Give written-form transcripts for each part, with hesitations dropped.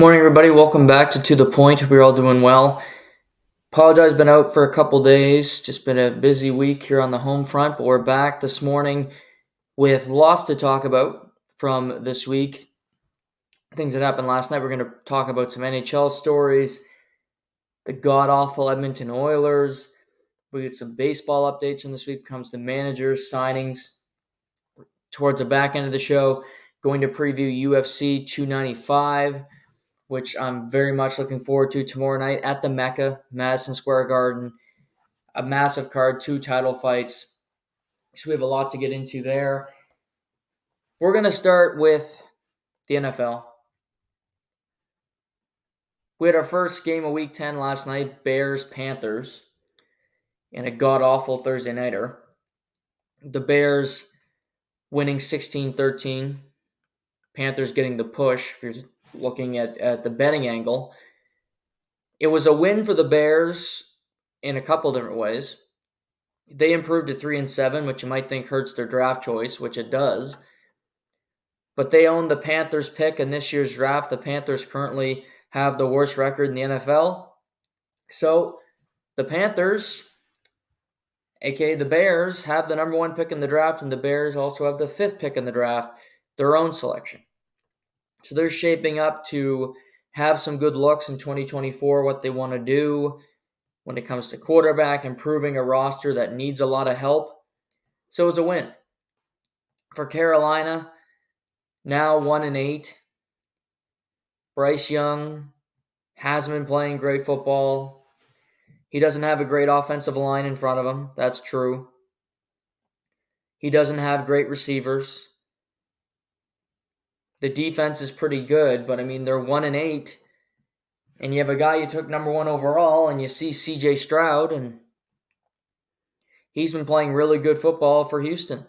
Morning, everybody. Welcome back to the Point. We're all doing well. Apologize, been out for a couple days. Just been a busy week here on the home front, but we're back this morning with lots to talk about from this week. Things that happened last night. We're going to talk about some NHL stories, the god-awful Edmonton Oilers. We get some baseball updates from this week. Comes to managers, signings. Towards the back end of the show, going to preview UFC 295. Which I'm very much looking forward to tomorrow night at the Mecca, Madison Square Garden. A massive card, 2 title fights. So we have a lot to get into there. We're going to start with the NFL. We had our first game of Week 10 last night, Bears-Panthers, in a god-awful Thursday nighter. The Bears winning 16-13. Panthers getting the push, if you're looking at the betting angle. It was a win for the Bears in a couple different ways. They improved to 3-7, which you might think hurts their draft choice, which it does. But they own the Panthers pick in this year's draft. The Panthers currently have the worst record in the NFL. So the Panthers, aka the Bears, have the number 1 pick in the draft, and the Bears also have the 5th pick in the draft, their own selection. So they're shaping up to have some good looks in 2024, what they want to do when it comes to quarterback, improving a roster that needs a lot of help. So it was a win. For Carolina, now 1-8. Bryce Young hasn't been playing great football. He doesn't have a great offensive line in front of him. That's true. He doesn't have great receivers. The defense is pretty good, but they're 1-8. And you have a guy you took number 1 overall, and you see C.J. Stroud, and he's been playing really good football for Houston.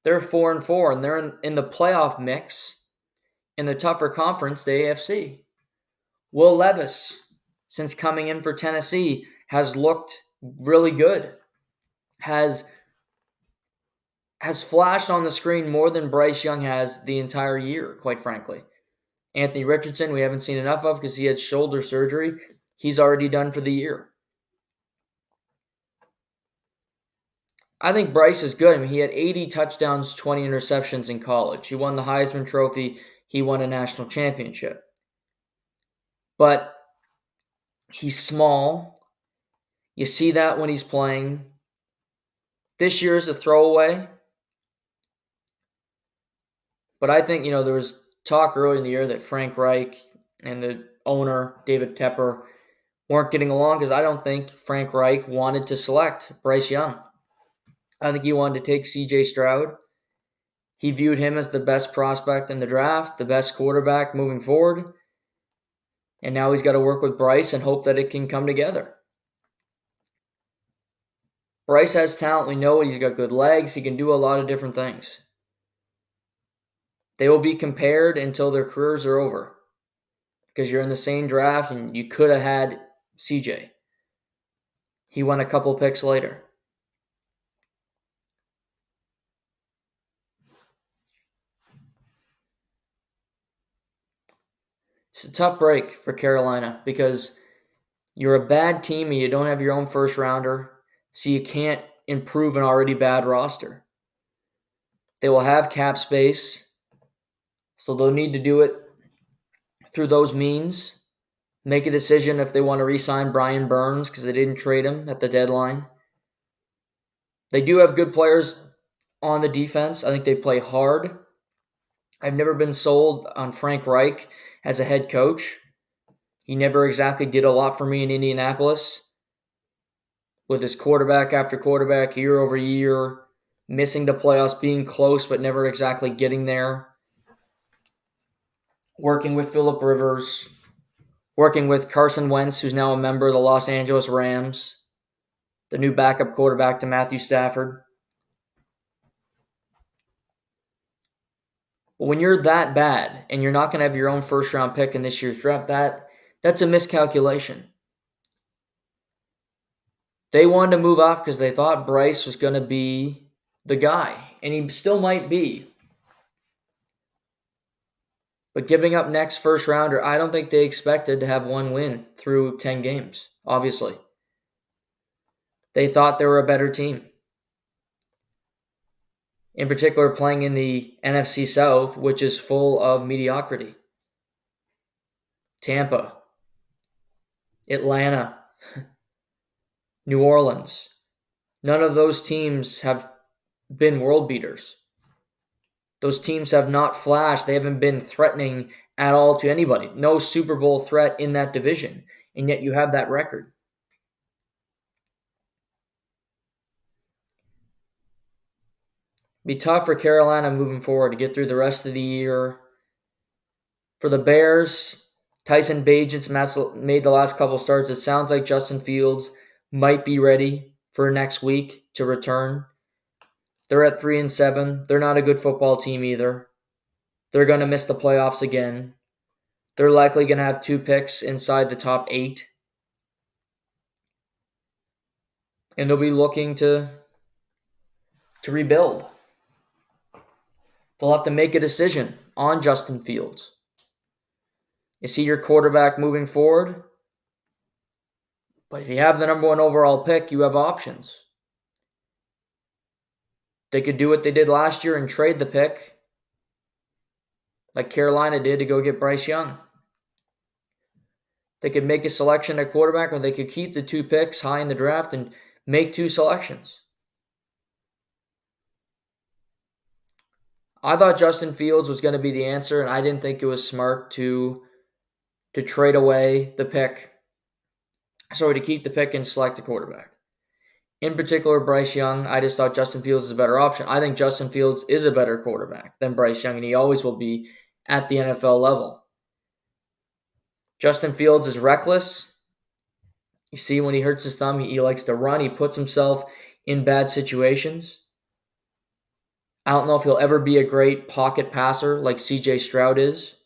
They're 4-4, and they're in the playoff mix in the tougher conference, the AFC. Will Levis, since coming in for Tennessee, has looked really good. Has flashed on the screen more than Bryce Young has the entire year, quite frankly. Anthony Richardson, we haven't seen enough of because he had shoulder surgery. He's already done for the year. I think Bryce is good. He had 80 touchdowns, 20 interceptions in college. He won the Heisman Trophy. He won a national championship. But he's small. You see that when he's playing. This year is a throwaway. But I think, there was talk earlier in the year that Frank Reich and the owner, David Tepper, weren't getting along because I don't think Frank Reich wanted to select Bryce Young. I think he wanted to take C.J. Stroud. He viewed him as the best prospect in the draft, the best quarterback moving forward. And now he's got to work with Bryce and hope that it can come together. Bryce has talent. We know he's got good legs. He can do a lot of different things. They will be compared until their careers are over. Because you're in the same draft and you could have had CJ. He went a couple picks later. It's a tough break for Carolina because you're a bad team and you don't have your own first rounder, so you can't improve an already bad roster. They will have cap space, so they'll need to do it through those means. Make a decision if they want to re-sign Brian Burns because they didn't trade him at the deadline. They do have good players on the defense. I think they play hard. I've never been sold on Frank Reich as a head coach. He never exactly did a lot for me in Indianapolis with his quarterback after quarterback, year over year, missing the playoffs, being close but never exactly getting there. Working with Phillip Rivers, working with Carson Wentz, who's now a member of the Los Angeles Rams, the new backup quarterback to Matthew Stafford. But when you're that bad and you're not going to have your own first-round pick in this year's draft, that's a miscalculation. They wanted to move up because they thought Bryce was going to be the guy, and he still might be. But giving up next first rounder, I don't think they expected to have one win through 10 games, obviously. They thought they were a better team. In particular, playing in the NFC South, which is full of mediocrity. Tampa, Atlanta, New Orleans. None of those teams have been world beaters. Those teams have not flashed. They haven't been threatening at all to anybody. No Super Bowl threat in that division. And yet you have that record. Be tough for Carolina moving forward to get through the rest of the year. For the Bears, Tyson Bagent's made the last couple starts. It sounds like Justin Fields might be ready for next week to return. They're at 3-7. They're not a good football team either. They're going to miss the playoffs again. They're likely going to have 2 picks inside the top 8. And they'll be looking to rebuild. They'll have to make a decision on Justin Fields. Is he your quarterback moving forward? But if you have the number 1 overall pick, you have options. They could do what they did last year and trade the pick, like Carolina did, to go get Bryce Young. They could make a selection at quarterback, or they could keep the 2 picks high in the draft and make 2 selections. I thought Justin Fields was going to be the answer, and I didn't think it was smart to trade away the pick. Sorry, to keep the pick and select a quarterback. In particular, Bryce Young, I just thought Justin Fields is a better option. I think Justin Fields is a better quarterback than Bryce Young, and he always will be at the NFL level. Justin Fields is reckless. You see, when he hurts his thumb, he likes to run. He puts himself in bad situations. I don't know if he'll ever be a great pocket passer like C.J. Stroud is.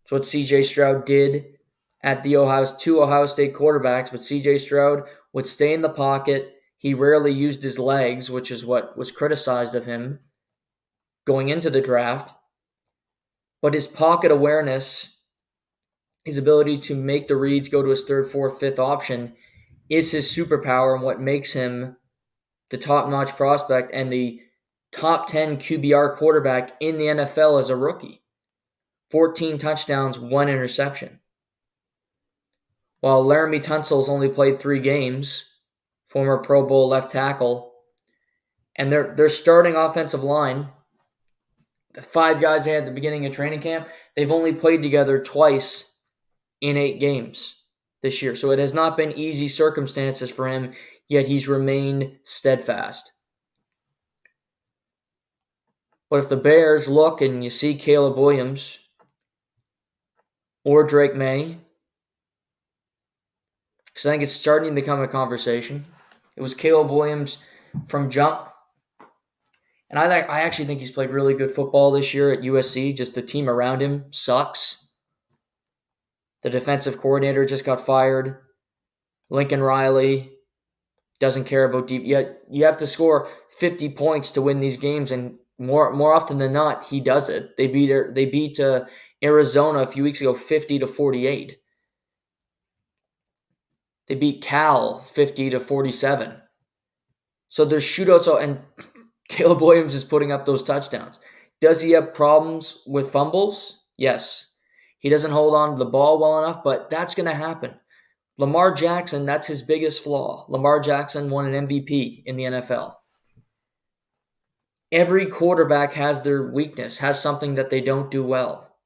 It's what C.J. Stroud did at the 2 Ohio State quarterbacks, but C.J. Stroud would stay in the pocket. He rarely used his legs, which is what was criticized of him going into the draft. But his pocket awareness, his ability to make the reads go to his 3rd, 4th, 5th option is his superpower and what makes him the top-notch prospect and the top 10 QBR quarterback in the NFL as a rookie. 14 touchdowns, 1 interception. While Laramie Tunsil's only played 3 games, former Pro Bowl left tackle, and their starting offensive line, the 5 guys they had at the beginning of training camp, they've only played together twice in 8 games this year. So it has not been easy circumstances for him, yet he's remained steadfast. But if the Bears look and you see Caleb Williams or Drake May, because I think it's starting to become a conversation. It was Caleb Williams from jump. And I actually think he's played really good football this year at USC. Just the team around him sucks. The defensive coordinator just got fired. Lincoln Riley doesn't care about deep. Yet you have to score 50 points to win these games, and more often than not, he does it. They beat Arizona a few weeks ago 50-48. They beat Cal 50-47. So there's shootouts, and Caleb Williams is putting up those touchdowns. Does he have problems with fumbles? Yes. He doesn't hold on to the ball well enough, but that's going to happen. Lamar Jackson, that's his biggest flaw. Lamar Jackson won an MVP in the NFL. Every quarterback has their weakness, has something that they don't do well.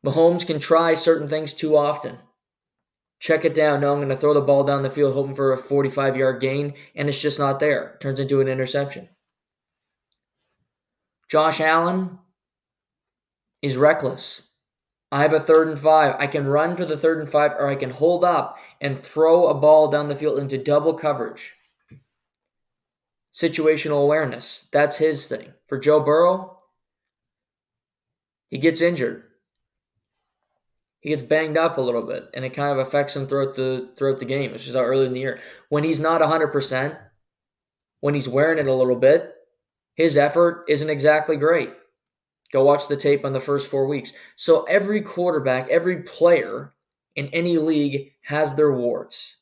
Mahomes can try certain things too often. Check it down. No, I'm going to throw the ball down the field hoping for a 45-yard gain, and it's just not there. It turns into an interception. Josh Allen is reckless. I have a 3rd and 5. I can run for the 3rd and 5, or I can hold up and throw a ball down the field into double coverage. Situational awareness. That's his thing. For Joe Burrow, he gets injured. He gets banged up a little bit, and it kind of affects him throughout the game, which is how early in the year. When he's not 100%, when he's wearing it a little bit, his effort isn't exactly great. Go watch the tape on the first 4 weeks. So every quarterback, every player in any league has their warts.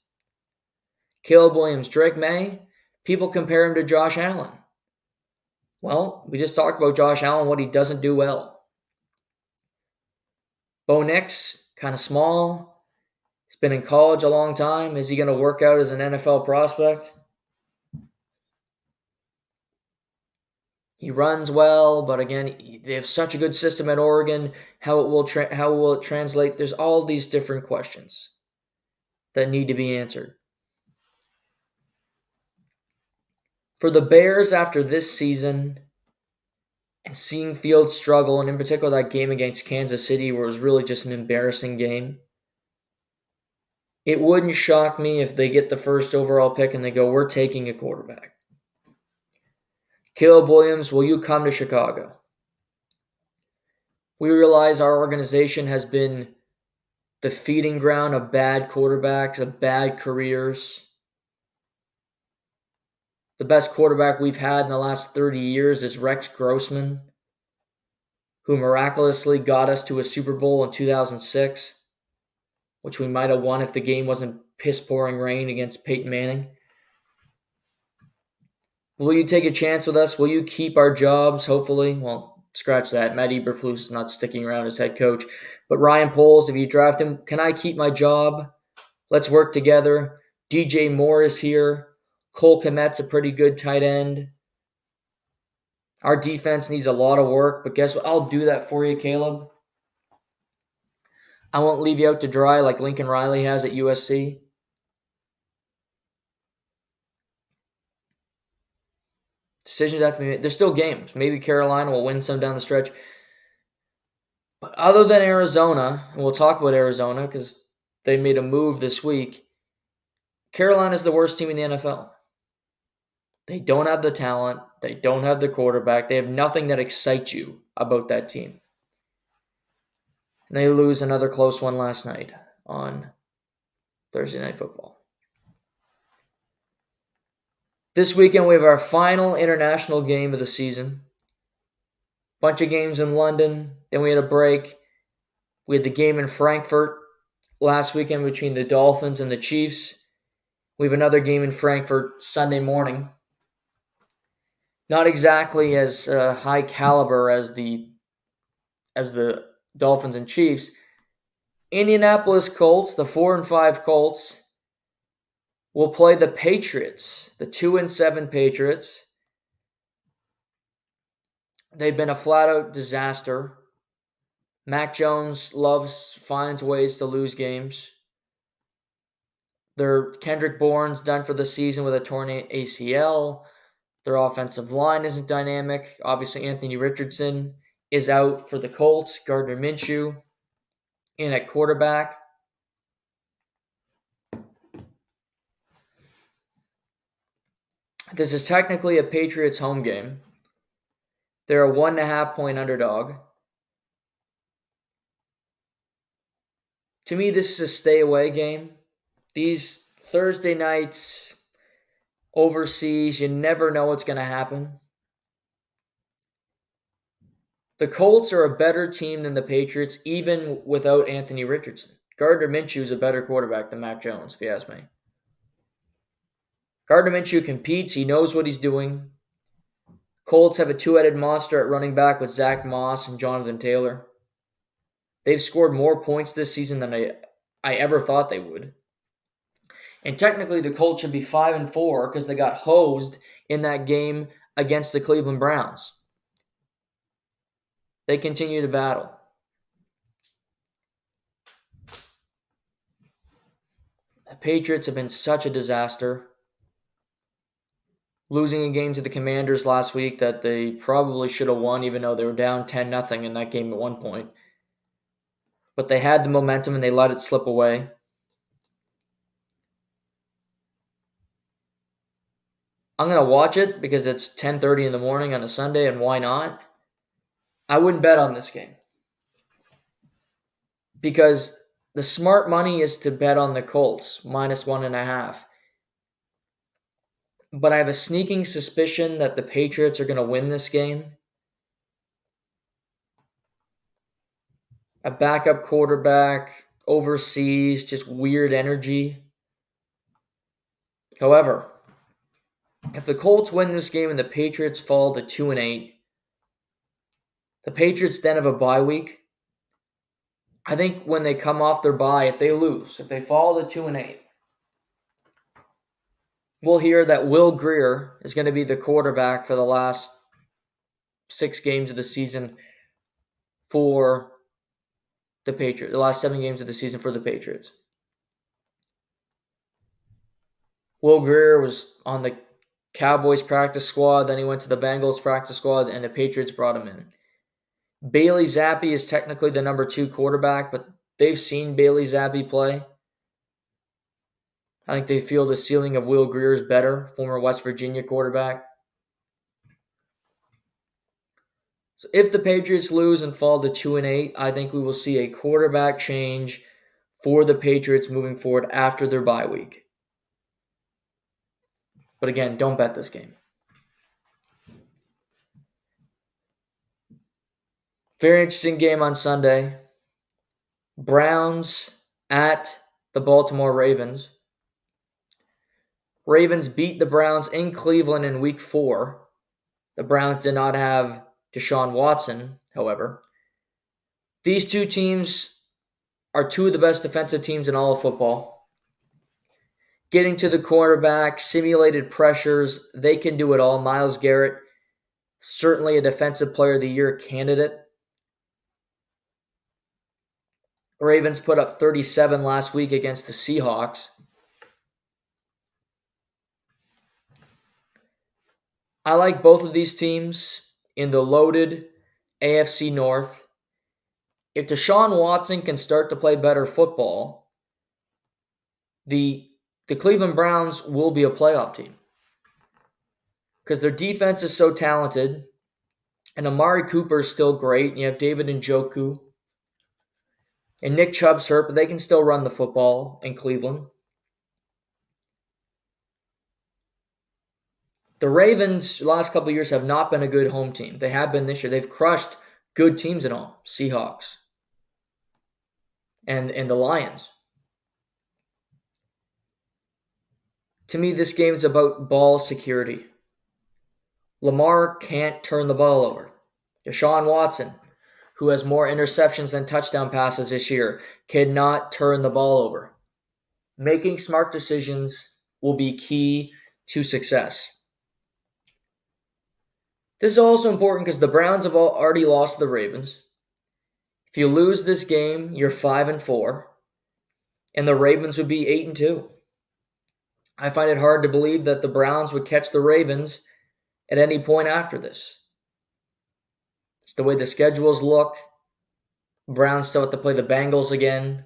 Caleb Williams, Drake May, people compare him to Josh Allen. Well, we just talked about Josh Allen, what he doesn't do well. Bo Nix, kind of small. He's been in college a long time. Is he going to work out as an NFL prospect? He runs well, but again, they have such a good system at Oregon. How will it translate? There's all these different questions that need to be answered. For the Bears after this season and seeing Fields struggle, and in particular that game against Kansas City where it was really just an embarrassing game, it wouldn't shock me if they get the first overall pick and they go, we're taking a quarterback. Caleb Williams, will you come to Chicago? We realize our organization has been the feeding ground of bad quarterbacks, of bad careers. The best quarterback we've had in the last 30 years is Rex Grossman, who miraculously got us to a Super Bowl in 2006, which we might have won if the game wasn't piss-pouring rain against Peyton Manning. Will you take a chance with us? Will you keep our jobs, hopefully? Well, scratch that. Matt Eberflus is not sticking around as head coach. But Ryan Poles, if you draft him, can I keep my job? Let's work together. DJ Moore is here. Cole Kmet's a pretty good tight end. Our defense needs a lot of work, but guess what? I'll do that for you, Caleb. I won't leave you out to dry like Lincoln Riley has at USC. Decisions have to be made. There's still games. Maybe Carolina will win some down the stretch. But other than Arizona, and we'll talk about Arizona because they made a move this week, Carolina's the worst team in the NFL. They don't have the talent. They don't have the quarterback. They have nothing that excites you about that team. And they lose another close one last night on Thursday Night Football. This weekend, we have our final international game of the season. Bunch of games in London. Then we had a break. We had the game in Frankfurt last weekend between the Dolphins and the Chiefs. We have another game in Frankfurt Sunday morning. Not exactly as high caliber as the Dolphins and Chiefs. Indianapolis Colts, the 4-5 Colts, will play the Patriots, the 2-7 Patriots. They've been a flat-out disaster. Mac Jones finds ways to lose games. Their Kendrick Bourne's done for the season with a torn ACL. Their offensive line isn't dynamic. Obviously, Anthony Richardson is out for the Colts. Gardner Minshew in at quarterback. This is technically a Patriots home game. They're a 1.5-point underdog. To me, this is a stay-away game. These Thursday nights overseas, you never know what's going to happen. The Colts are a better team than the Patriots, even without Anthony Richardson. Gardner Minshew is a better quarterback than Mac Jones, if you ask me. Gardner Minshew competes. He knows what he's doing. Colts have a two-headed monster at running back with Zach Moss and Jonathan Taylor. They've scored more points this season than I ever thought they would. And technically, the Colts should be 5-4 because they got hosed in that game against the Cleveland Browns. They continue to battle. The Patriots have been such a disaster. Losing a game to the Commanders last week that they probably should have won, even though they were down 10-0 in that game at one point. But they had the momentum and they let it slip away. I'm going to watch it because it's 10:30 in the morning on a Sunday, and why not? I wouldn't bet on this game. Because the smart money is to bet on the Colts, -1.5. But I have a sneaking suspicion that the Patriots are going to win this game. a backup quarterback, overseas, just weird energy. However, if the Colts win this game and the Patriots fall to 2-8, the Patriots then have a bye week. I think when they come off their bye, if they lose, if they fall to 2-8, we'll hear that Will Grier is going to be the quarterback for the last 6 games of the season for the Patriots, the last 7 games of the season for the Patriots. Will Grier was on the Cowboys practice squad, then he went to the Bengals practice squad, and the Patriots brought him in. Bailey Zappi is technically the number 2 quarterback, but they've seen Bailey Zappi play. I think they feel the ceiling of Will Grier is better, former West Virginia quarterback. So if the Patriots lose and fall to 2-8, I think we will see a quarterback change for the Patriots moving forward after their bye week. But again, don't bet this game. Very interesting game on Sunday. Browns at the Baltimore Ravens. Ravens beat the Browns in Cleveland in Week 4. The Browns did not have Deshaun Watson, however. These two teams are two of the best defensive teams in all of football. Getting to the quarterback, simulated pressures, they can do it all. Myles Garrett, certainly a Defensive Player of the Year candidate. Ravens put up 37 last week against the Seahawks. I like both of these teams in the loaded AFC North. If Deshaun Watson can start to play better football, the Cleveland Browns will be a playoff team. Because their defense is so talented, and Amari Cooper is still great, and you have David Njoku, and Nick Chubb's hurt, but they can still run the football in Cleveland. The Ravens, the last couple of years, have not been a good home team. They have been this year. They've crushed good teams at home. Seahawks and the Lions. To me, this game is about ball security. Lamar can't turn the ball over. Deshaun Watson, who has more interceptions than touchdown passes this year, cannot turn the ball over. Making smart decisions will be key to success. This is also important because the Browns have already lost to the Ravens. If you lose this game, you're 5-4, and the Ravens would be 8-2. I find it hard to believe that the Browns would catch the Ravens at any point after this. It's the way the schedules look. Browns still have to play the Bengals again.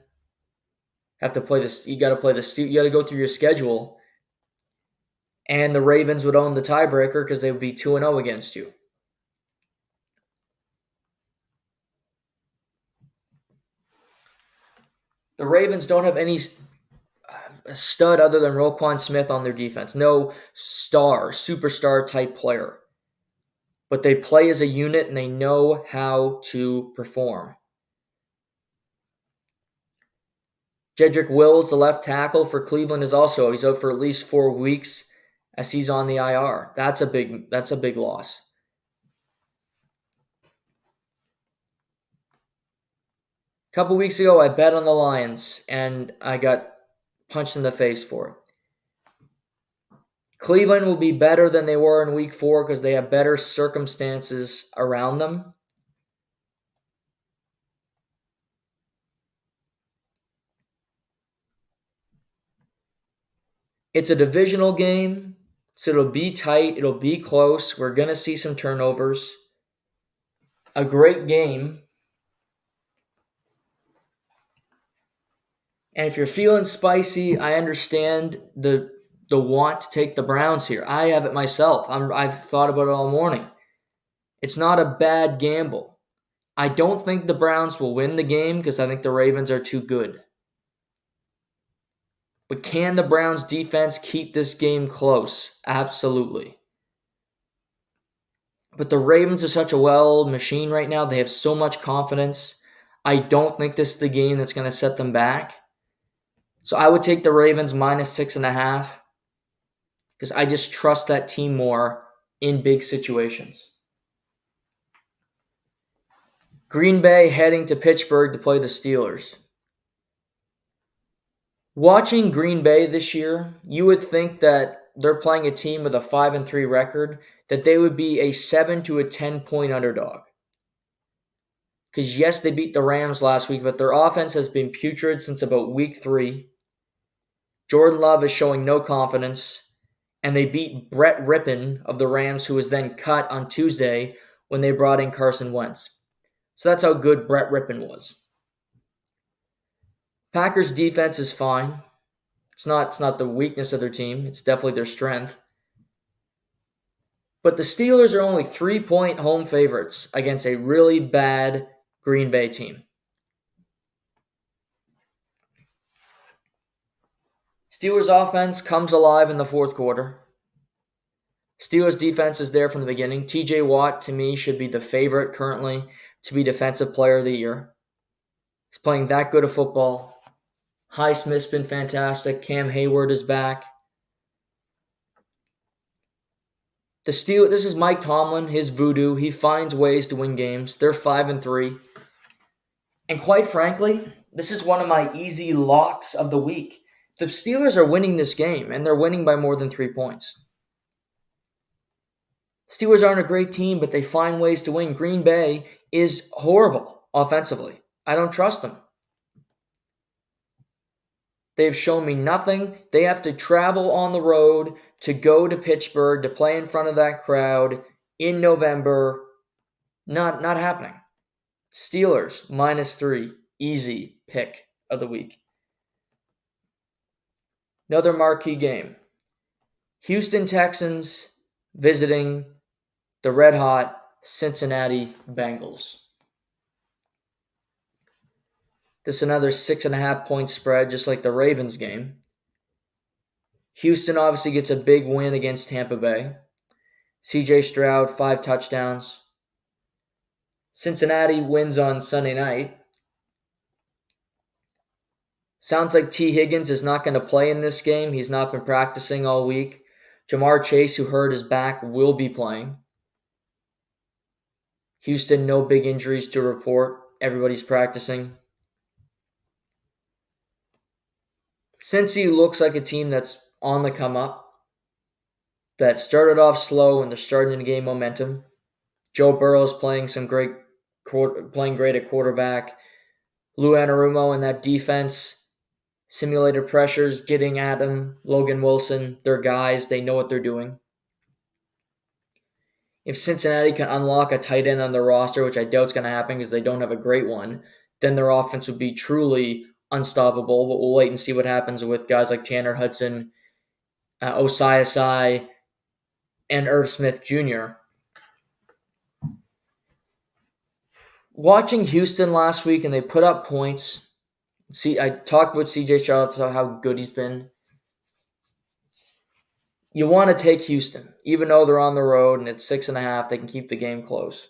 Have to play this. You got to play the. You got to go through your schedule, and the Ravens would own the tiebreaker because they would be 2-0 against you. The Ravens don't have any stud other than Roquan Smith on their defense. No superstar type player. But they play as a unit and they know how to perform. Jedrick Wills, the left tackle for Cleveland, he's out for at least 4 weeks as he's on the IR. That's a big loss. A couple weeks ago, I bet on the Lions, and I got punched in the face for it. Cleveland will be better than they were in Week 4 because they have better circumstances around them. It's a divisional game, so it'll be tight. It'll be close. We're going to see some turnovers. A great game. And if you're feeling spicy, I understand the want to take the Browns here. I have it myself. I've thought about it all morning. It's not a bad gamble. I don't think the Browns will win the game because I think the Ravens are too good. But can the Browns defense keep this game close? Absolutely. But the Ravens are such a well-oiled machine right now. They have so much confidence. I don't think this is the game that's going to set them back. So I would take the Ravens minus 6.5 because I just trust that team more in big situations. Green Bay heading to Pittsburgh to play the Steelers. Watching Green Bay this year, you would think that they're playing a team with a 5-3 record, that they would be a 7 to a 10-point underdog. Because yes, they beat the Rams last week, but their offense has been putrid since about week 3. Jordan Love is showing no confidence, and they beat Brett Rippon of the Rams, who was then cut on Tuesday when they brought in Carson Wentz. So that's how good Brett Rippon was. Packers defense is fine. It's not the weakness of their team. It's definitely their strength. But the Steelers are only 3-point home favorites against a really bad Green Bay team. Steelers offense comes alive in the fourth quarter. Steelers defense is there from the beginning. TJ Watt, to me, should be the favorite currently to be Defensive Player of the Year. He's playing that good of football. Highsmith's been fantastic. Cam Hayward is back. This is Mike Tomlin, his voodoo. He finds ways to win games. They're 5-3. And quite frankly, this is one of my easy locks of the week. The Steelers are winning this game, and they're winning by more than 3 points. Steelers aren't a great team, but they find ways to win. Green Bay is horrible offensively. I don't trust them. They've shown me nothing. They have to travel on the road to go to Pittsburgh to play in front of that crowd in November. Not happening. Steelers, -3. Easy pick of the week. Another marquee game. Houston Texans visiting the red-hot Cincinnati Bengals. This is another 6.5-point spread, just like the Ravens game. Houston obviously gets a big win against Tampa Bay. CJ Stroud, 5 touchdowns. Cincinnati wins on Sunday night. Sounds like T. Higgins is not going to play in this game. He's not been practicing all week. Jamar Chase, who hurt his back, will be playing. Houston, no big injuries to report. Everybody's practicing. Cincy looks like a team that's on the come up, that started off slow and they're starting to gain momentum. Joe Burrow's playing great at quarterback. Lou Anarumo and that defense, simulated pressures, getting at him. Logan Wilson, they're guys. They know what they're doing. If Cincinnati can unlock a tight end on their roster, which I doubt is going to happen because they don't have a great one, then their offense would be truly unstoppable. But we'll wait and see what happens with guys like Tanner Hudson, Osai Asai, and Irv Smith Jr. Watching Houston last week, and they put up points. See, I talked with CJ Stroud about how good he's been. You want to take Houston, even though they're on the road and it's 6.5. They can keep the game close.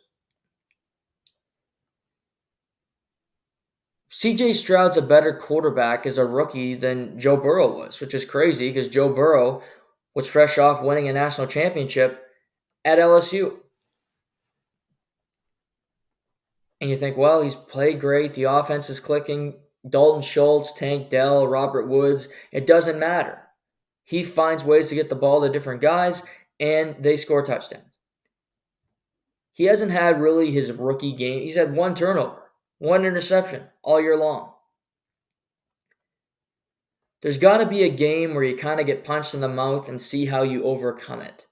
CJ Stroud's a better quarterback as a rookie than Joe Burrow was, which is crazy because Joe Burrow was fresh off winning a national championship at LSU. And you think, well, he's played great. The offense is clicking. Dalton Schultz, Tank Dell, Robert Woods. It doesn't matter. He finds ways to get the ball to different guys, and they score touchdowns. He hasn't had really his rookie game. He's had 1 turnover, 1 interception all year long. There's got to be a game where you kind of get punched in the mouth and see how you overcome it.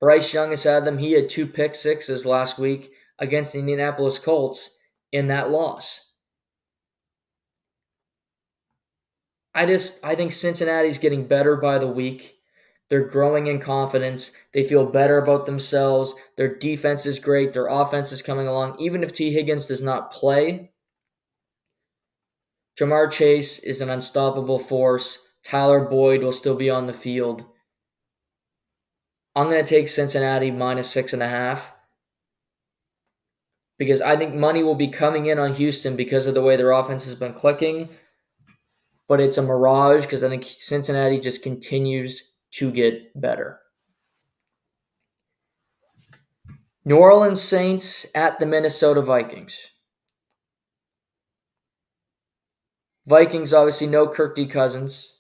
Bryce Young has had them. He had 2 pick sixes last week against the Indianapolis Colts in that loss. I think Cincinnati's getting better by the week. They're growing in confidence. They feel better about themselves. Their defense is great. Their offense is coming along. Even if T. Higgins does not play, Jamar Chase is an unstoppable force. Tyler Boyd will still be on the field. I'm going to take Cincinnati -6.5. because I think money will be coming in on Houston because of the way their offense has been clicking. But it's a mirage because I think Cincinnati just continues to get better. New Orleans Saints at the Minnesota Vikings. Vikings, obviously, no Kirk D. Cousins.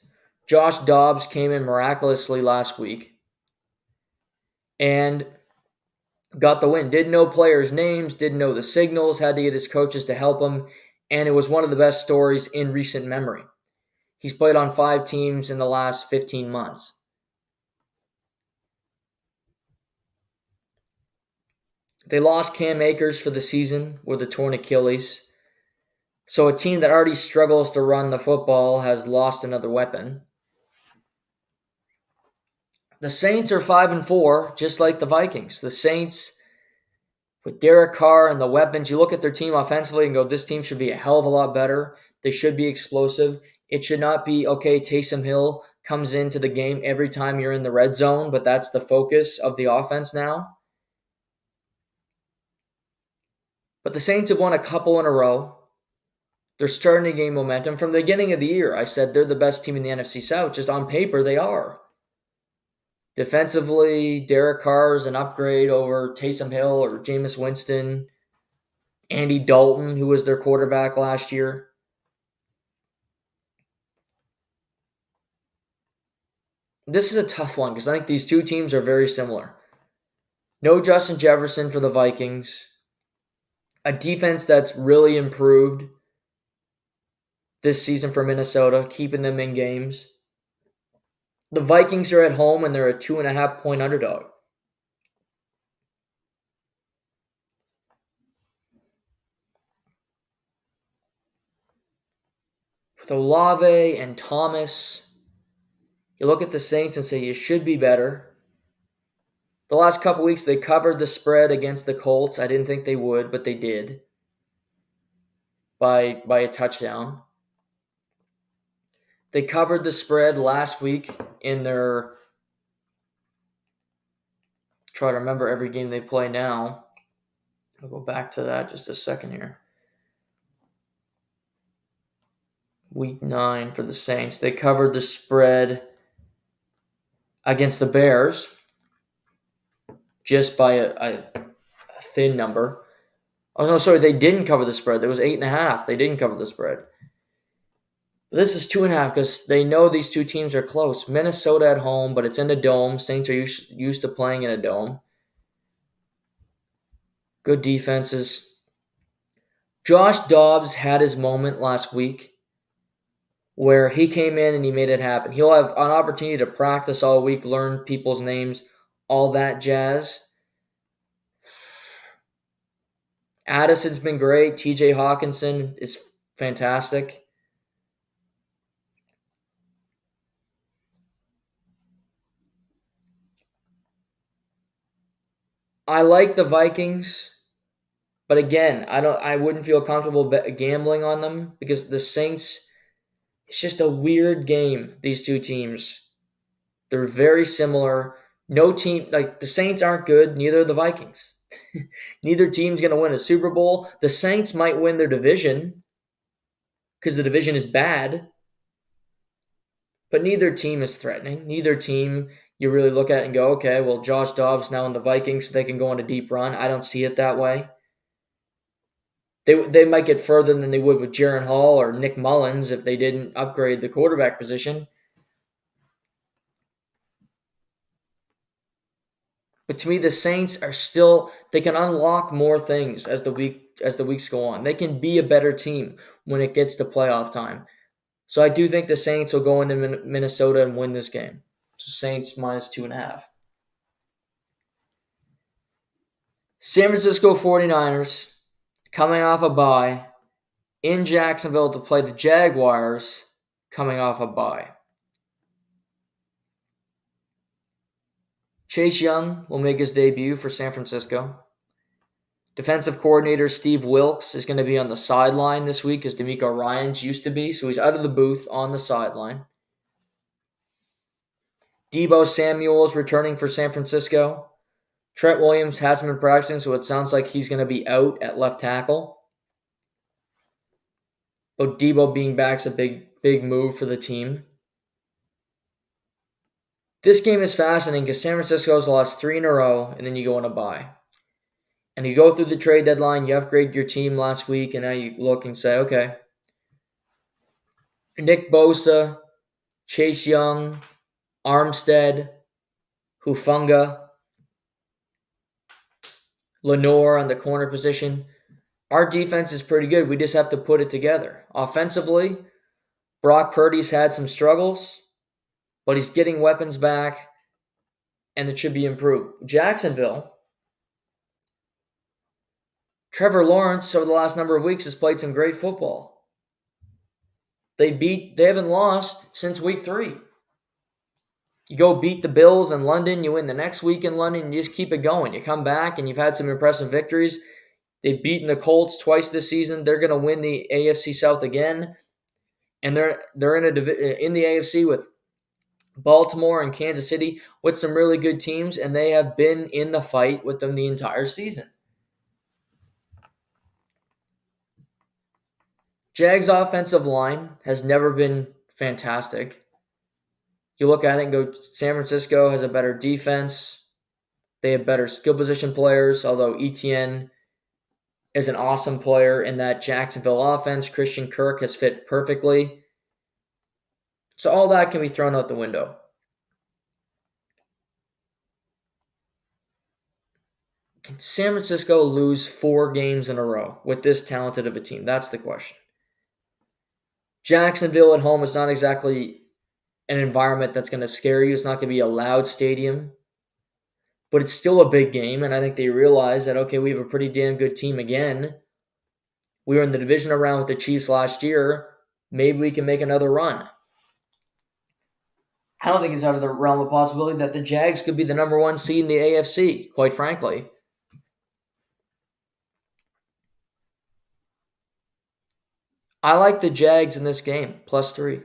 Josh Dobbs came in miraculously last week and got the win. Didn't know players' names, didn't know the signals, had to get his coaches to help him, and it was one of the best stories in recent memory. He's played on 5 teams in the last 15 months. They lost Cam Akers for the season with a torn Achilles. So a team that already struggles to run the football has lost another weapon. The Saints are 5-4, just like the Vikings. The Saints, with Derek Carr and the weapons, you look at their team offensively and go, this team should be a hell of a lot better. They should be explosive. It should not be, okay, Taysom Hill comes into the game every time you're in the red zone, but that's the focus of the offense now. But the Saints have won a couple in a row. They're starting to gain momentum. From the beginning of the year, I said they're the best team in the NFC South. Just on paper, they are. Defensively, Derek Carr is an upgrade over Taysom Hill or Jameis Winston, Andy Dalton, who was their quarterback last year. This is a tough one because I think these two teams are very similar. No Justin Jefferson for the Vikings. A defense that's really improved this season for Minnesota, keeping them in games. The Vikings are at home and they're a 2.5-point underdog. With Olave and Thomas, you look at the Saints and say you should be better. The last couple weeks, they covered the spread against the Colts. I didn't think they would, but they did by a touchdown. They covered the spread last week in their... Try to remember every game they play now. I'll go back to that just a second here. Week 9 for the Saints. They covered the spread against the Bears just by a thin number. Oh, no, sorry, they didn't cover the spread. It was 8.5. They didn't cover the spread. This is 2.5 because they know these two teams are close. Minnesota at home, but it's in a dome. Saints are used to playing in a dome. Good defenses. Josh Dobbs had his moment last week where he came in and he made it happen. He'll have an opportunity to practice all week, learn people's names, all that jazz. Addison's been great. TJ Hawkinson is fantastic. I like the Vikings, but again, I wouldn't feel comfortable gambling on them because the Saints, it's just a weird game, these two teams. They're very similar. No team, like the Saints aren't good, neither are the Vikings. Neither team's going to win a Super Bowl. The Saints might win their division because the division is bad, but neither team is threatening. Neither team you really look at and go, okay, well, Josh Dobbs now in the Vikings, so they can go on a deep run. I don't see it that way. They might get further than they would with Jaron Hall or Nick Mullins if they didn't upgrade the quarterback position. But to me, the Saints are still, they can unlock more things as the weeks go on. They can be a better team when it gets to playoff time. So I do think the Saints will go into Minnesota and win this game. So Saints minus 2.5. San Francisco 49ers coming off a bye in Jacksonville to play the Jaguars coming off a bye. Chase Young will make his debut for San Francisco. Defensive coordinator Steve Wilks is going to be on the sideline this week as DeMeco Ryans used to be, so he's out of the booth on the sideline. Deebo Samuel is returning for San Francisco. Trent Williams hasn't been practicing, so it sounds like he's going to be out at left tackle. But Debo being back is a big move for the team. This game is fascinating because San Francisco's lost 3 in a row, and then you go on a bye. And you go through the trade deadline, you upgrade your team last week, and now you look and say, okay, Nick Bosa, Chase Young, Armstead, Hufanga, Lenore on the corner position. Our defense is pretty good. We just have to put it together. Offensively, Brock Purdy's had some struggles, but he's getting weapons back, and it should be improved. Jacksonville, Trevor Lawrence over the last number of weeks has played some great football. They haven't lost since week 3. You go beat the Bills in London, you win the next week in London, and you just keep it going. You come back and you've had some impressive victories. They've beaten the Colts twice this season. They're going to win the AFC South again. And they're in the AFC with Baltimore and Kansas City with some really good teams, and they have been in the fight with them the entire season. Jags' offensive line has never been fantastic. You look at it and go, San Francisco has a better defense. They have better skill position players, although Etienne is an awesome player in that Jacksonville offense. Christian Kirk has fit perfectly. So all that can be thrown out the window. Can San Francisco lose 4 games in a row with this talented of a team? That's the question. Jacksonville at home is not exactly an environment that's going to scare you. It's not going to be a loud stadium, but it's still a big game, and I think they realize that, okay, we have a pretty damn good team again. We were in the division round with the Chiefs last year. Maybe we can make another run. I don't think it's out of the realm of possibility that the Jags could be the number 1 seed in the AFC, quite frankly. I like the Jags in this game, +3.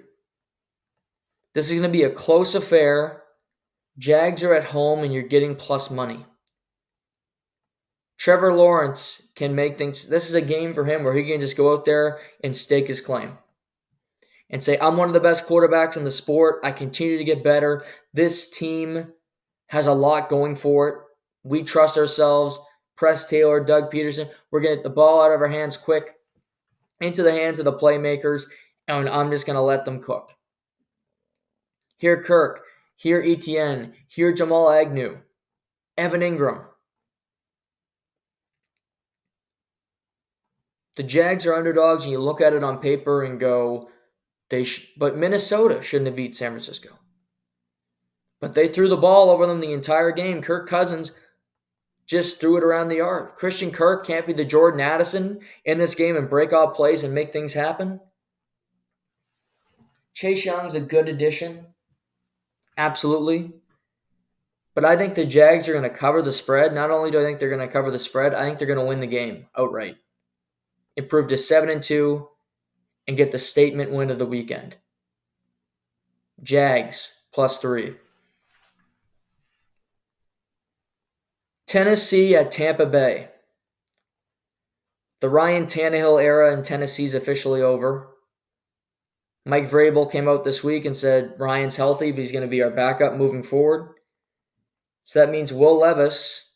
This is going to be a close affair. Jags are at home, and you're getting plus money. Trevor Lawrence can make things. This is a game for him where he can just go out there and stake his claim and say, I'm one of the best quarterbacks in the sport. I continue to get better. This team has a lot going for it. We trust ourselves. Press Taylor, Doug Peterson. We're going to get the ball out of our hands quick into the hands of the playmakers, and I'm just going to let them cook. Here Kirk. Here Etienne. Here Jamal Agnew. Evan Ingram. The Jags are underdogs, and you look at it on paper and go, but Minnesota shouldn't have beat San Francisco. But they threw the ball over them the entire game. Kirk Cousins just threw it around the yard. Christian Kirk can't be the Jordan Addison in this game and break out plays and make things happen. Chase Young's a good addition. Absolutely. But I think the Jags are going to cover the spread. Not only do I think they're going to cover the spread, I think they're going to win the game outright. Improve to 7-2 and get the statement win of the weekend. Jags +3. Tennessee at Tampa Bay. The Ryan Tannehill era in Tennessee is officially over. Mike Vrabel came out this week and said Ryan's healthy, but he's going to be our backup moving forward. So that means Will Levis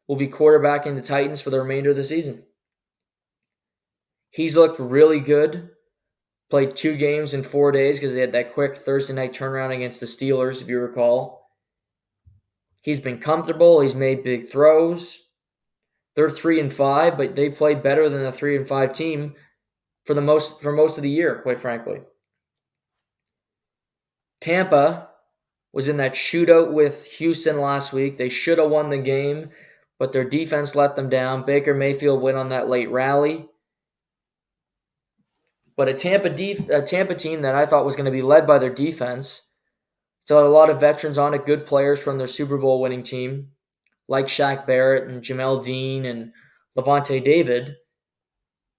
will be quarterbacking the Titans for the remainder of the season. He's looked really good. Played 2 games in 4 days because they had that quick Thursday night turnaround against the Steelers, if you recall. He's been comfortable. He's made big throws. They're 3-5, but they played better than the 3-5 team for most of the year, quite frankly. Tampa was in that shootout with Houston last week. They should have won the game, but their defense let them down. Baker Mayfield went on that late rally. But a Tampa team that I thought was going to be led by their defense, still had a lot of veterans on it, good players from their Super Bowl winning team, like Shaq Barrett and Jamel Dean and Levante David,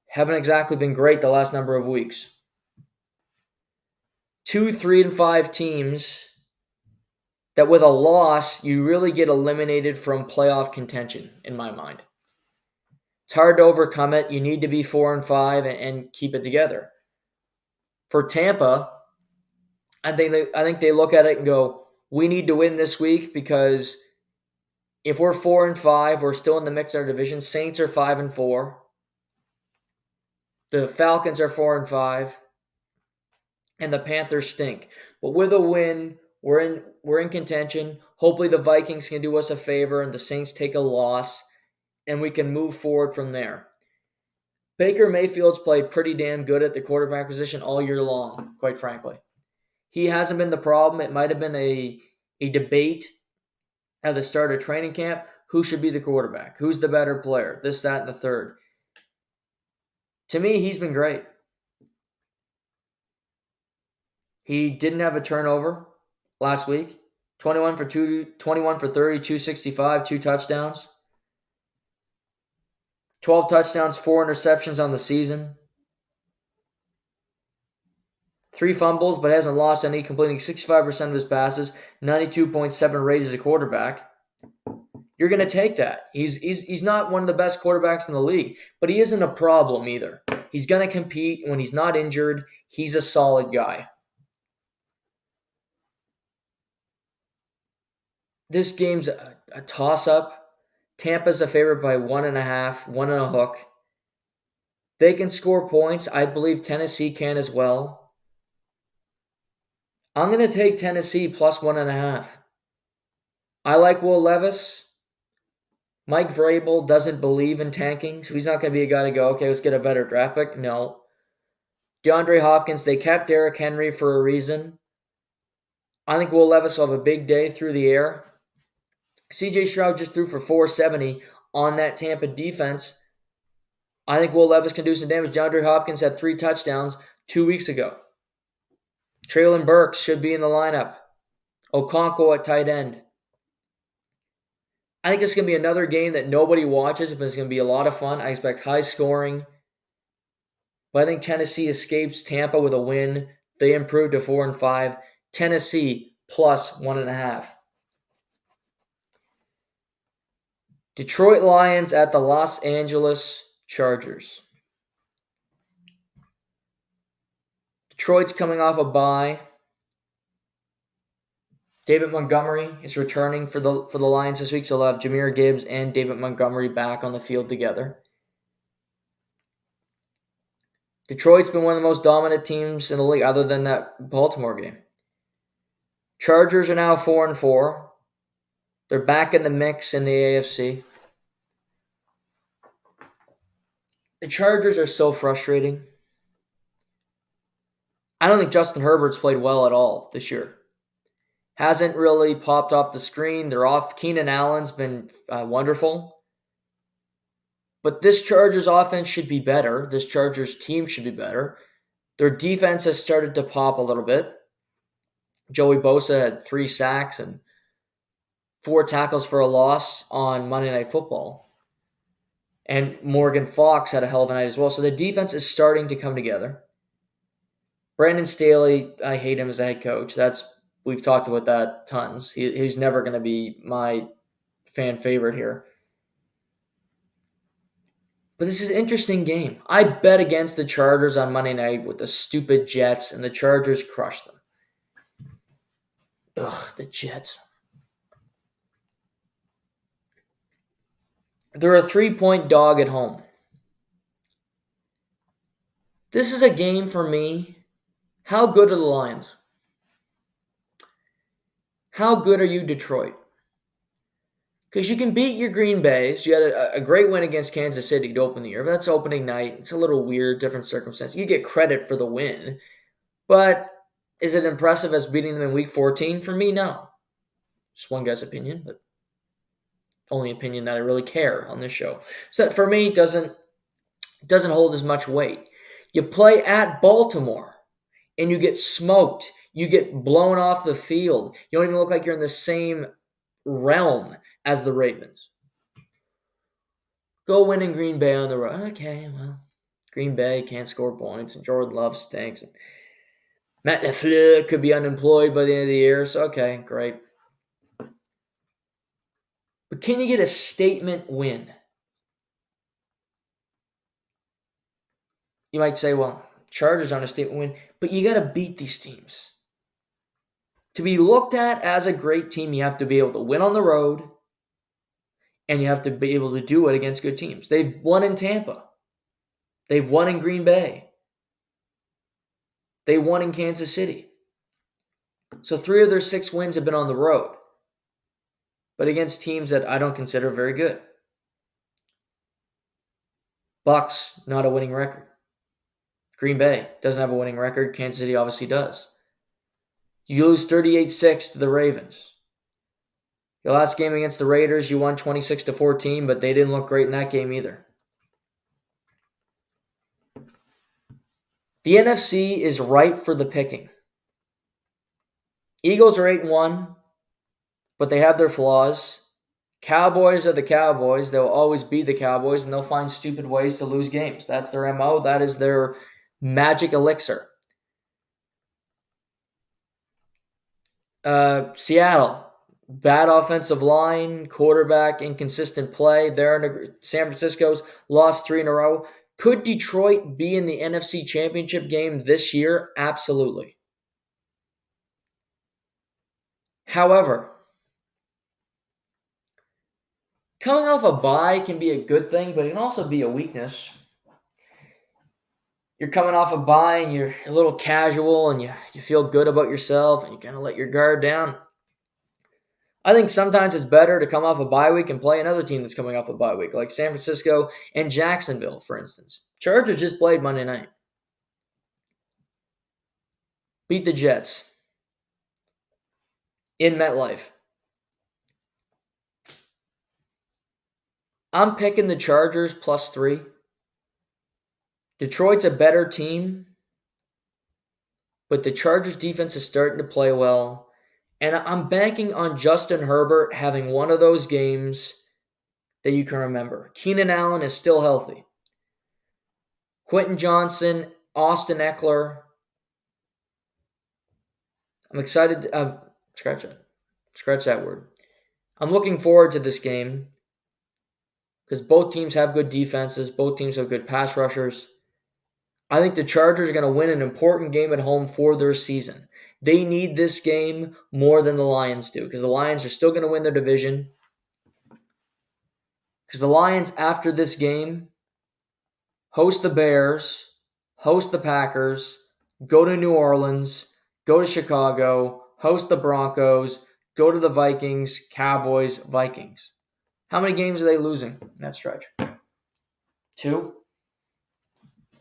haven't exactly been great the last number of weeks. 2 3-5 teams that with a loss, you really get eliminated from playoff contention, in my mind. It's hard to overcome it. You need to be 4-5 and keep it together. For Tampa, I think they look at it and go, we need to win this week because if we're 4-5, we're still in the mix of our division. Saints are 5-4. The Falcons are 4-5. And the Panthers stink. But with a win, we're in contention. Hopefully the Vikings can do us a favor and the Saints take a loss, and we can move forward from there. Baker Mayfield's played pretty damn good at the quarterback position all year long, quite frankly. He hasn't been the problem. It might have been a debate at the start of training camp. Who should be the quarterback? Who's the better player? This, that, and the third. To me, he's been great. He didn't have a turnover last week. 21 for 30, 265, 2 touchdowns. 12 touchdowns, 4 interceptions on the season. 3 fumbles, but hasn't lost any, completing 65% of his passes, 92.7 rate as a quarterback. You're going to take that. He's not one of the best quarterbacks in the league, but he isn't a problem either. He's going to compete. When he's not injured, he's a solid guy. This game's a toss-up. Tampa's a favorite by 1.5, 1.5. They can score points. I believe Tennessee can as well. I'm going to take Tennessee plus 1.5. I like Will Levis. Mike Vrabel doesn't believe in tanking, so he's not going to be a guy to go, okay, let's get a better draft pick. No. DeAndre Hopkins, they kept Derrick Henry for a reason. I think Will Levis will have a big day through the air. CJ Stroud just threw for 470 on that Tampa defense. I think Will Levis can do some damage. DeAndre Hopkins had 3 touchdowns 2 weeks ago. Traylon Burks should be in the lineup. Okonkwo at tight end. I think it's going to be another game that nobody watches, but it's going to be a lot of fun. I expect high scoring. But I think Tennessee escapes Tampa with a win. They improved to 4-5. Tennessee plus 1.5. Detroit Lions at the Los Angeles Chargers. Detroit's coming off a bye. David Montgomery is returning for the Lions this week, so they'll have Jahmyr Gibbs and David Montgomery back on the field together. Detroit's been one of the most dominant teams in the league other than that Baltimore game. Chargers are now 4-4. They're back in the mix in the AFC. The Chargers are so frustrating. I don't think Justin Herbert's played well at all this year. Hasn't really popped off the screen. They're off. Keenan Allen's been wonderful. But this Chargers offense should be better. This Chargers team should be better. Their defense has started to pop a little bit. Joey Bosa had 3 sacks and 4 tackles for a loss on Monday Night Football. And Morgan Fox had a hell of a night as well. So the defense is starting to come together. Brandon Staley, I hate him as a head coach. We've talked about that tons. He's never going to be my fan favorite here. But this is an interesting game. I bet against the Chargers on Monday night with the stupid Jets, and the Chargers crushed them. Ugh, the Jets. They're a 3-point dog at home. This is a game for me. How good are the Lions? How good are you, Detroit? Because you can beat your Green Bays. You had a great win against Kansas City to open the year, but that's opening night. It's a little weird, different circumstance. You get credit for the win, but is it impressive as beating them in Week 14? For me, no. Just one guy's opinion, but only opinion that I really care on this show. So for me, it doesn't hold as much weight. You play at Baltimore, and you get smoked. You get blown off the field. You don't even look like you're in the same realm as the Ravens. Go win in Green Bay on the road. Okay, well, Green Bay can't score points, and Jordan Love stinks. And Matt LaFleur could be unemployed by the end of the year, so okay, great. But can you get a statement win? You might say, well, Chargers aren't a statement win, but you got to beat these teams. To be looked at as a great team, you have to be able to win on the road, and you have to be able to do it against good teams. They've won in Tampa. They've won in Green Bay. They won in Kansas City. So 3 of their 6 wins have been on the road, but against teams that I don't consider very good. Bucks, not a winning record. Green Bay doesn't have a winning record. Kansas City obviously does. You lose 38-6 to the Ravens. Your last game against the Raiders, you won 26-14, but they didn't look great in that game either. The NFC is ripe for the picking. Eagles are 8-1, but they have their flaws. Cowboys are the Cowboys. They'll always be the Cowboys, and they'll find stupid ways to lose games. That's their MO. That is their magic elixir. Seattle, bad offensive line, quarterback, inconsistent play. San Francisco's lost 3 in a row. Could Detroit be in the NFC Championship game this year? Absolutely. However, coming off a bye can be a good thing, but it can also be a weakness. You're coming off a bye and you're a little casual and you feel good about yourself and you kind of let your guard down. I think sometimes it's better to come off a bye week and play another team that's coming off a bye week, like San Francisco and Jacksonville, for instance. Chargers just played Monday night. Beat the Jets in MetLife. I'm picking the Chargers +3. Detroit's a better team, but the Chargers defense is starting to play well. And I'm banking on Justin Herbert having one of those games that you can remember. Keenan Allen is still healthy. Quentin Johnson, Austin Eckler. I'm excited. Scratch that word. I'm looking forward to this game because both teams have good defenses. Both teams have good pass rushers. I think the Chargers are going to win an important game at home for their season. They need this game more than the Lions do because the Lions are still going to win their division. Because the Lions, after this game, host the Bears, host the Packers, go to New Orleans, go to Chicago, host the Broncos, go to the Vikings, Cowboys, Vikings. How many games are they losing in that stretch? 2?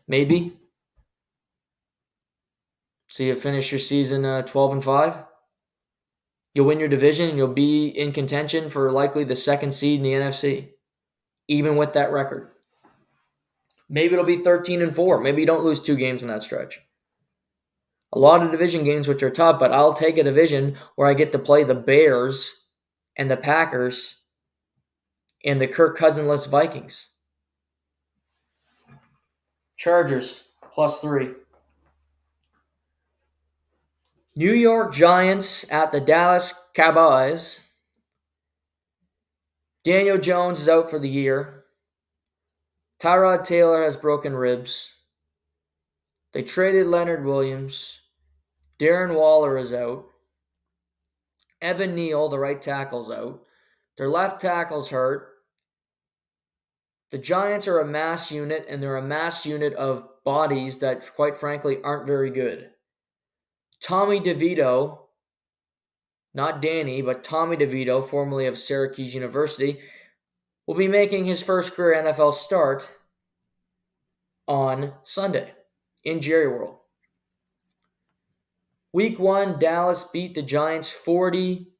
Maybe. So you finish your season 12-5. You'll win your division and you'll be in contention for likely the 2nd seed in the NFC, even with that record. Maybe it'll be 13-4. Maybe you don't lose 2 games in that stretch. A lot of division games which are tough, but I'll take a division where I get to play the Bears and the Packers and the Kirk Cousins-less Vikings. Chargers +3. New York Giants at the Dallas Cowboys. Daniel Jones is out for the year. Tyrod Taylor has broken ribs. They traded Leonard Williams. Darren Waller is out. Evan Neal, the right tackle's out. Their left tackle's hurt. The Giants are a mass unit, and they're a mass unit of bodies that, quite frankly, aren't very good. Tommy DeVito, not Danny, but Tommy DeVito, formerly of Syracuse University, will be making his first career NFL start on Sunday in Jerry World. Week 1, Dallas beat the Giants 40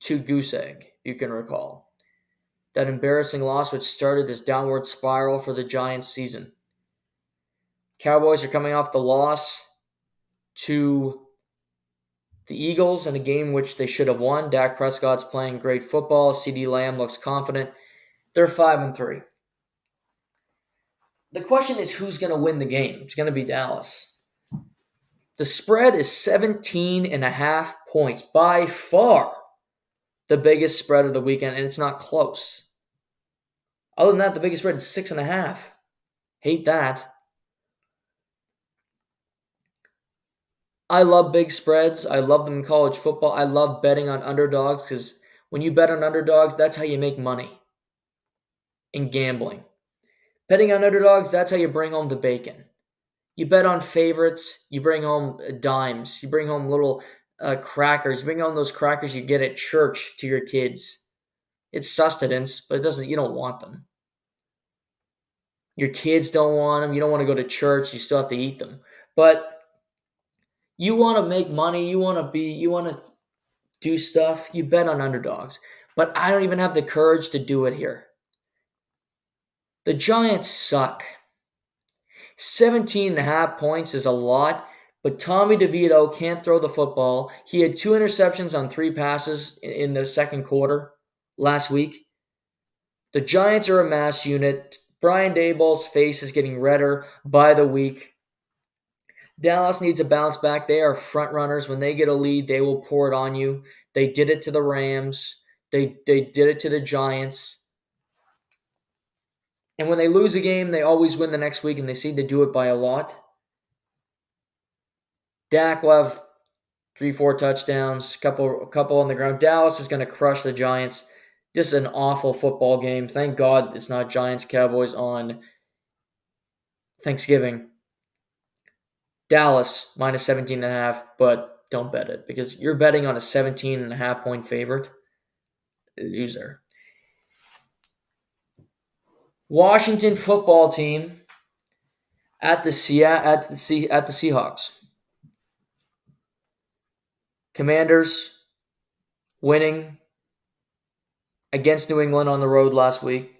to goose egg, you can recall. That embarrassing loss which started this downward spiral for the Giants season. Cowboys are coming off the loss to the Eagles in a game which they should have won. Dak Prescott's playing great football. CeeDee Lamb looks confident. They're 5-3. The question is who's going to win the game. It's going to be Dallas. The spread is 17.5 points. By far the biggest spread of the weekend, and it's not close. Other than that, the biggest spread is 6.5. Hate that. I love big spreads. I love them in college football. I love betting on underdogs because when you bet on underdogs, that's how you make money in gambling. Betting on underdogs, that's how you bring home the bacon. You bet on favorites, you bring home dimes, you bring home little crackers, you bring home those crackers you get at church to your kids. It's sustenance, but you don't want them. Your kids don't want them. You don't want to go to church. You still have to eat them. But you want to make money. You want to do stuff. You bet on underdogs. But I don't even have the courage to do it here. The Giants suck. 17.5 points is a lot, but Tommy DeVito can't throw the football. He had 2 interceptions on 3 passes in the second quarter last week. The Giants are a mass unit. Brian Daboll's face is getting redder by the week. Dallas needs a bounce back. They are front runners. When they get a lead, they will pour it on you. They did it to the Rams. They did it to the Giants. And when they lose a game, they always win the next week, and they seem to do it by a lot. Dak will have 3-4 touchdowns, couple on the ground. Dallas is going to crush the Giants. This is an awful football game. Thank God it's not Giants-Cowboys on Thanksgiving. Dallas minus 17.5, but don't bet it because you're betting on a 17.5 point favorite. Loser. Washington football team at the Seahawks. Commanders winning against New England on the road last week.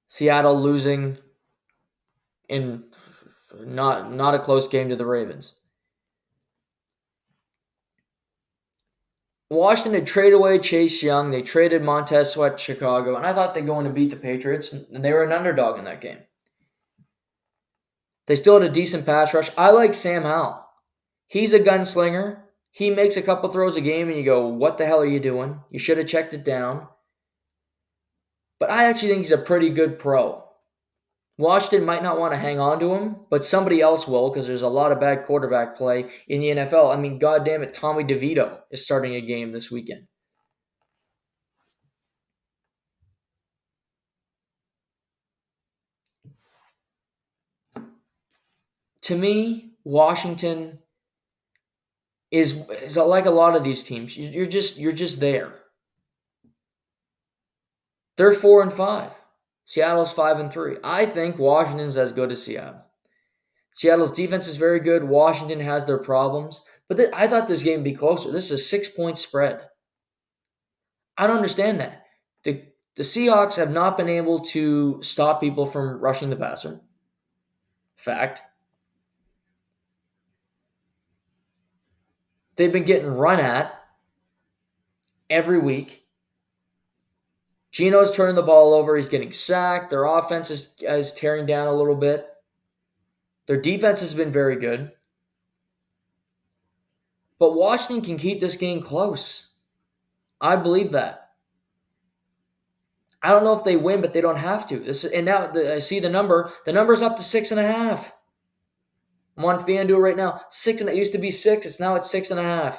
Seattle losing in not a close game to the Ravens. Washington had traded away Chase Young. They traded Montez Sweat to Chicago, and I thought they'd go in to beat the Patriots, and they were an underdog in that game. They still had a decent pass rush. I like Sam Howell. He's a gunslinger. He makes a couple throws a game, and you go, what the hell are you doing? You should have checked it down. But I actually think he's a pretty good pro. Washington might not want to hang on to him, but somebody else will because there's a lot of bad quarterback play in the NFL. I mean, goddamn it, Tommy DeVito is starting a game this weekend. To me, Washington is like a lot of these teams. You're just there. They're 4-5. Seattle's 5-3. I think Washington's as good as Seattle. Seattle's defense is very good. Washington has their problems. But I thought this game would be closer. This is a 6-point spread. I don't understand that. The Seahawks have not been able to stop people from rushing the passer. Fact. They've been getting run at every week. Geno's turning the ball over. He's getting sacked. Their offense is tearing down a little bit. Their defense has been very good. But Washington can keep this game close. I believe that. I don't know if they win, but they don't have to. And now I see the number. The number's up to 6.5. I'm on FanDuel right now. 6, and it used to be 6. It's now at 6.5.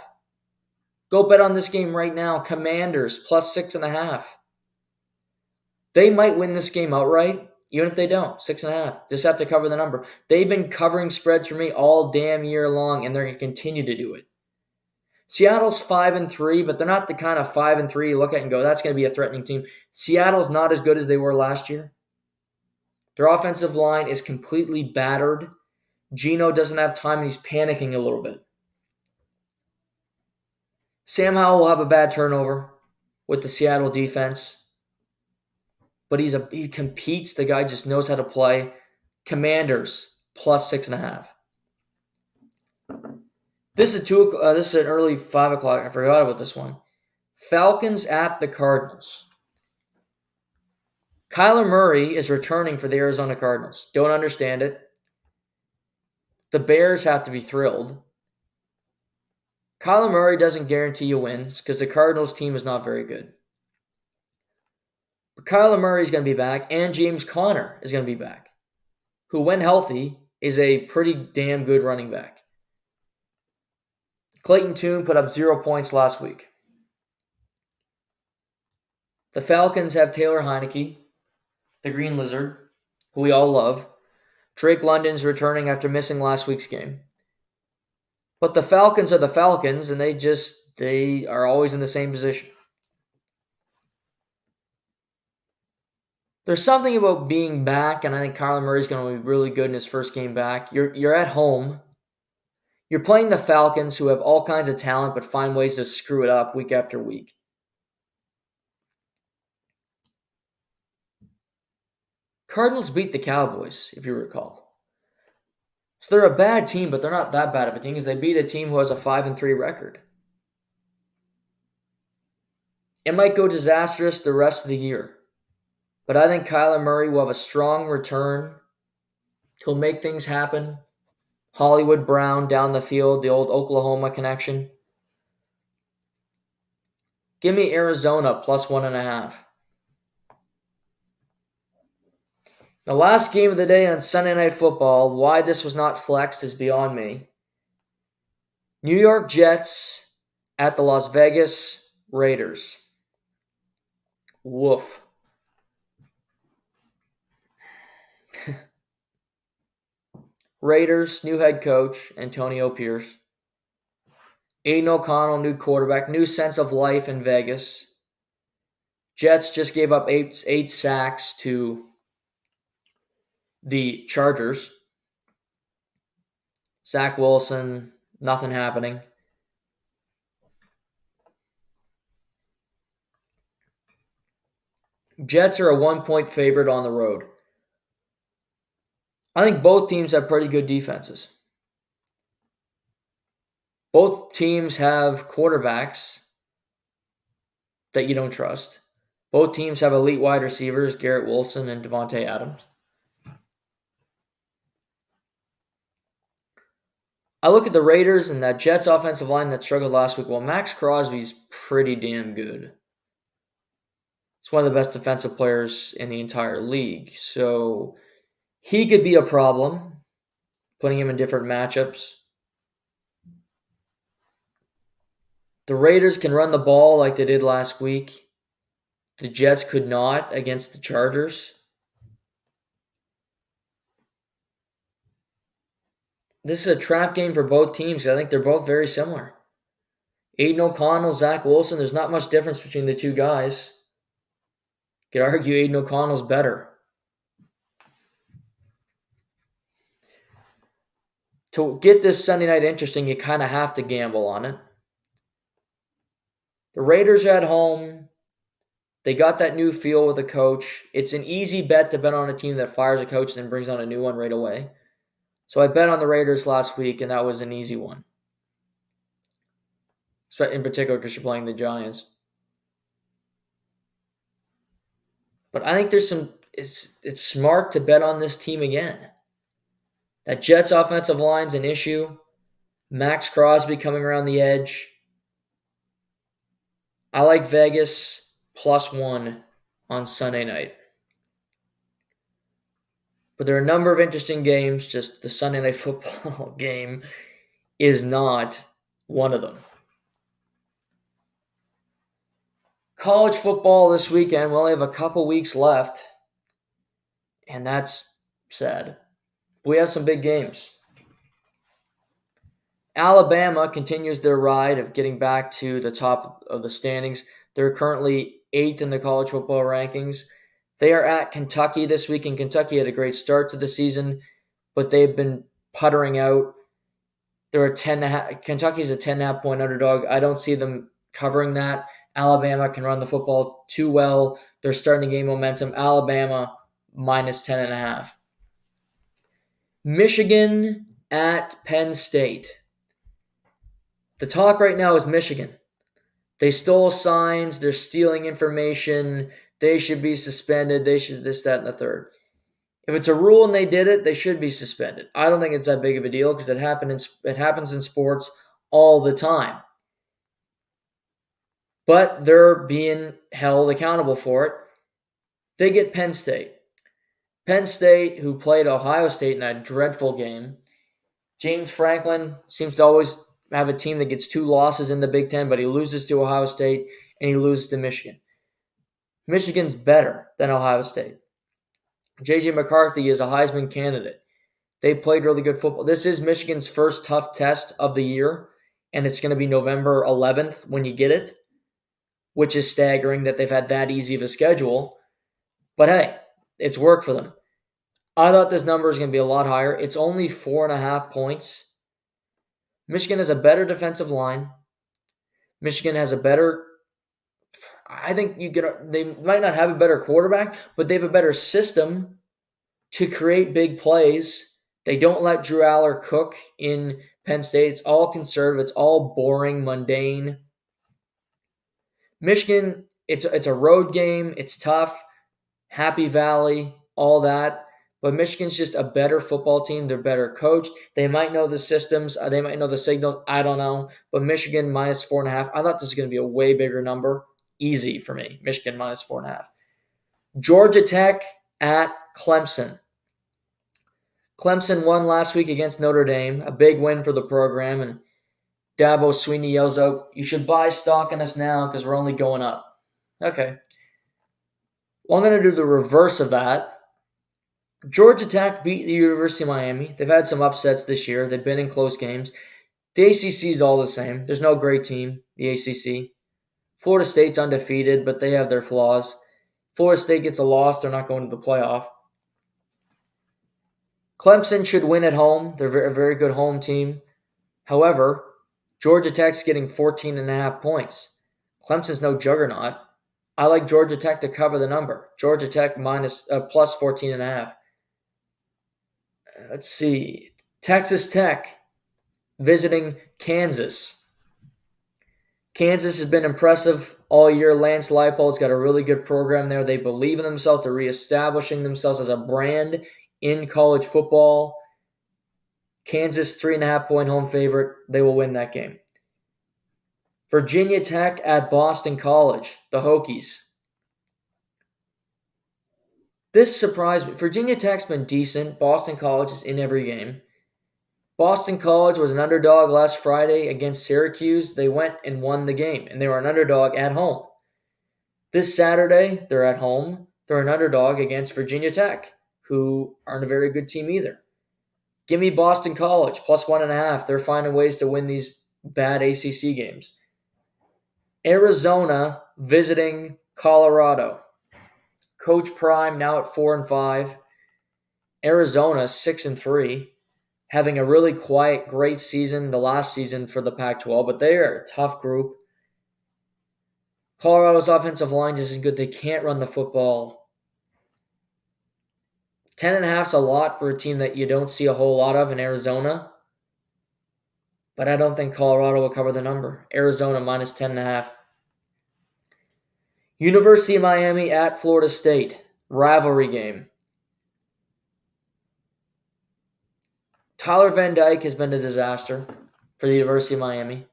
Go bet on this game right now. Commanders plus 6.5. They might win this game outright, even if they don't. 6.5. Just have to cover the number. They've been covering spreads for me all damn year long, and they're going to continue to do it. Seattle's 5-3, but they're not the kind of 5-3 you look at and go, that's going to be a threatening team. Seattle's not as good as they were last year. Their offensive line is completely battered. Geno doesn't have time, and he's panicking a little bit. Sam Howell will have a bad turnover with the Seattle defense. But he competes. The guy just knows how to play. Commanders plus 6.5. This is an early 5 o'clock. I forgot about this one. Falcons at the Cardinals. Kyler Murray is returning for the Arizona Cardinals. Don't understand it. The Bears have to be thrilled. Kyler Murray doesn't guarantee you wins because the Cardinals team is not very good. But Kyler Murray is going to be back, and James Conner is going to be back, who, when healthy, is a pretty damn good running back. Clayton Tune put up 0 points last week. The Falcons have Taylor Heineke, the Green Lizard, who we all love. Drake London's returning after missing last week's game. But the Falcons are the Falcons, and they are always in the same position. There's something about being back, and I think Kyler Murray's going to be really good in his first game back. You're at home. You're playing the Falcons, who have all kinds of talent but find ways to screw it up week after week. Cardinals beat the Cowboys, if you recall. So they're a bad team, but they're not that bad of a team because they beat a team who has a 5-3 record. It might go disastrous the rest of the year, but I think Kyler Murray will have a strong return. He'll make things happen. Hollywood Brown down the field, the old Oklahoma connection. Give me Arizona plus 1.5. The last game of the day on Sunday Night Football, why this was not flexed is beyond me. New York Jets at the Las Vegas Raiders. Woof. Raiders, new head coach, Antonio Pierce. Aiden O'Connell, new quarterback, new sense of life in Vegas. Jets just gave up eight sacks to the Chargers. Zach Wilson, nothing happening. Jets are a 1-point favorite on the road. I think both teams have pretty good defenses. Both teams have quarterbacks that you don't trust. Both teams have elite wide receivers, Garrett Wilson and Devontae Adams. I look at the Raiders and that Jets offensive line that struggled last week. Well, Max Crosby's pretty damn good. He's one of the best defensive players in the entire league. So he could be a problem, putting him in different matchups. The Raiders can run the ball like they did last week. The Jets could not against the Chargers. This is a trap game for both teams. I think they're both very similar. Aiden O'Connell, Zach Wilson, there's not much difference between the two guys. You could argue Aiden O'Connell's better. To get this Sunday night interesting, you kind of have to gamble on it. The Raiders are at home. They got that new feel with the coach. It's an easy bet to bet on a team that fires a coach and then brings on a new one right away. So I bet on the Raiders last week, and that was an easy one. In particular because you're playing the Giants. But I think there's it's smart to bet on this team again. That Jets offensive line's an issue. Max Crosby coming around the edge. I like Vegas +1 on Sunday night. But there are a number of interesting games. Just the Sunday Night Football game is not one of them. College football this weekend, we only have a couple weeks left. And that's sad. We have some big games. Alabama continues their ride of getting back to the top of the standings. They're currently 8th in the college football rankings. They are at Kentucky this week, and Kentucky had a great start to the season, but they've been puttering out. Kentucky's a 10.5 point underdog. I don't see them covering that. Alabama can run the football too well. They're starting to gain momentum. Alabama -10.5. Michigan at Penn State. The talk right now is Michigan. They stole signs. They're stealing information. They should be suspended. They should this, that, and the third. If it's a rule and they did it, they should be suspended. I don't think it's that big of a deal because it happens in sports all the time. but they're being held accountable for it. They get Penn State. Penn State, who played Ohio State in a dreadful game. James Franklin seems to always have a team that gets 2 losses in the Big Ten, but he loses to Ohio State and he loses to Michigan. Michigan's better than Ohio State. J.J. McCarthy is a Heisman candidate. They played really good football. This is Michigan's first tough test of the year, and it's going to be November 11th when you get it, which is staggering that they've had that easy of a schedule. But hey, it's worked for them. I thought this number was going to be a lot higher. It's only 4.5 points. Michigan has a better defensive line. Michigan has a better, I think they might not have a better quarterback, but they have a better system to create big plays. They don't let Drew Aller cook in Penn State. It's all conservative. It's all boring, mundane. Michigan, it's a road game. It's tough. Happy Valley, all that. But Michigan's just a better football team. They're better coached. They might know the systems. They might know the signals. I don't know. But Michigan minus 4.5. I thought this was going to be a way bigger number. Easy for me. Michigan minus 4.5. Georgia Tech at Clemson. Clemson won last week against Notre Dame. A big win for the program. And Dabo Swinney yells out, "You should buy stock in us now because we're only going up." Okay. Well, I'm going to do the reverse of that. Georgia Tech beat the University of Miami. They've had some upsets this year. They've been in close games. The ACC is all the same. There's no great team, the ACC. Florida State's undefeated, but they have their flaws. Florida State gets a loss. They're not going to the playoff. Clemson should win at home. They're a very good home team. However, Georgia Tech's getting 14.5 points. Clemson's no juggernaut. I like Georgia Tech to cover the number. Georgia Tech plus 14.5. Let's see. Texas Tech visiting Kansas. Kansas has been impressive all year. Lance Leipold's got a really good program there. They believe in themselves. They're reestablishing themselves as a brand in college football. Kansas, 3.5-point home favorite. They will win that game. Virginia Tech at Boston College. The Hokies. This surprised me. Virginia Tech's been decent. Boston College is in every game. Boston College was an underdog last Friday against Syracuse. They went and won the game, and they were an underdog at home. This Saturday, they're at home. They're an underdog against Virginia Tech, who aren't a very good team either. Give me Boston College, plus 1.5. They're finding ways to win these bad ACC games. Arizona visiting Colorado. Coach Prime now at 4-5. Arizona 6-3. Having a really quiet, great season, the last season for the Pac-12, but they are a tough group. Colorado's offensive line just isn't good. They can't run the football. 10.5 is a lot for a team that you don't see a whole lot of in Arizona. But I don't think Colorado will cover the number. Arizona minus 10.5. University of Miami at Florida State. Rivalry game. Tyler Van Dyke has been a disaster for the University of Miami.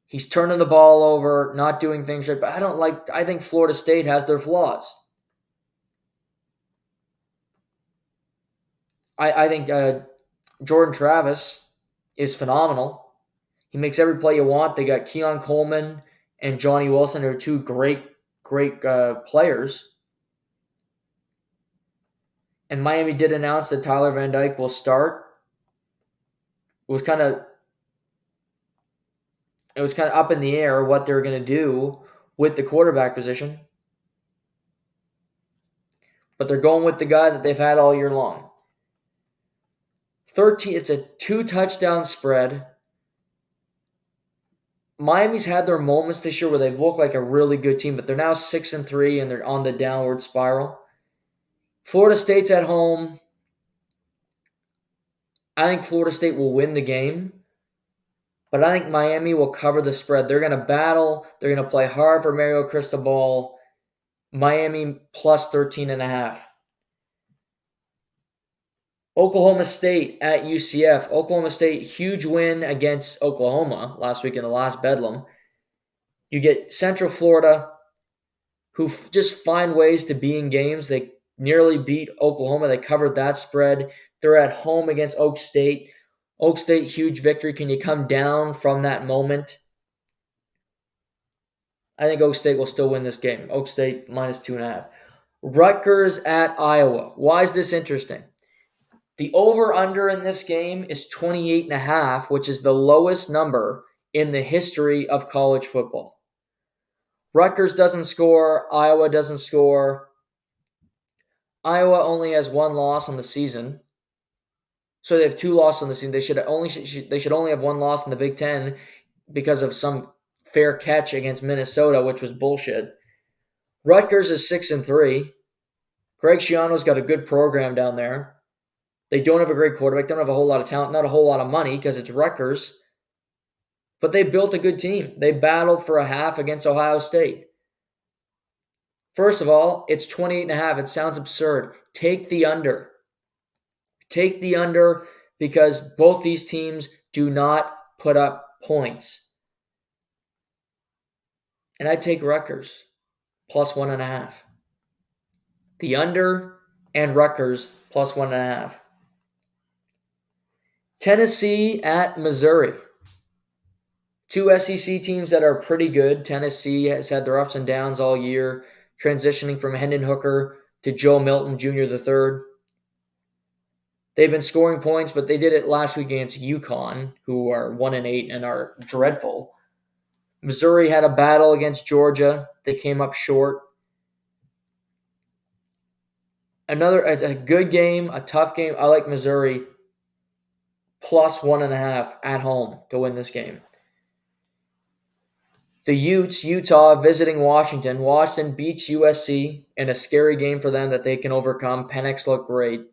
He's turning the ball over, not doing things right, but I think Florida State has their flaws. I think Jordan Travis is phenomenal. He makes every play you want. They got Keon Coleman and Johnny Wilson, who are two great players. And Miami did announce that Tyler Van Dyke will start. It was kind of up in the air what they were going to do with the quarterback position. But they're going with the guy that they've had all year long. 13. It's a 2-touchdown spread. Miami's had their moments this year where they've looked like a really good team, but they're now 6-3 and they're on the downward spiral. Florida State's at home. I think Florida State will win the game, but I think Miami will cover the spread. They're going to battle. They're going to play hard for Mario Cristobal. Miami plus 13.5. Oklahoma State at UCF. Oklahoma State, huge win against Oklahoma last week in the last Bedlam. You get Central Florida, who just find ways to be in games. They nearly beat Oklahoma. They covered that spread. They're at home against Oak State. Oak State, huge victory. Can you come down from that moment? I think Oak State will still win this game. Oak State minus 2.5. Rutgers at Iowa. Why is this interesting? The over-under in this game is 28.5, which is the lowest number in the history of college football. Rutgers doesn't score. Iowa doesn't score. Iowa only has one loss on the season. So they have 2 losses on the season. They should only have 1 loss in the Big Ten because of some fair catch against Minnesota, which was bullshit. Rutgers is 6-3. Greg Schiano's got a good program down there. They don't have a great quarterback. Don't have a whole lot of talent. Not a whole lot of money because it's Rutgers. But they built a good team. They battled for a half against Ohio State. First of all, it's 28.5. It sounds absurd. Take the under. Take the under because both these teams do not put up points. And I take Rutgers plus 1.5. The under and Rutgers plus 1.5. Tennessee at Missouri. 2 SEC teams that are pretty good. Tennessee has had their ups and downs all year, transitioning from Hendon Hooker to Joe Milton Jr. III. They've been scoring points, but they did it last week against UConn, who are 1-8 and are dreadful. Missouri had a battle against Georgia. They came up short. A good game, a tough game. I like Missouri plus 1.5 at home to win this game. The Utes, Utah, visiting Washington. Washington beats USC in a scary game for them that they can overcome. Penix looked great.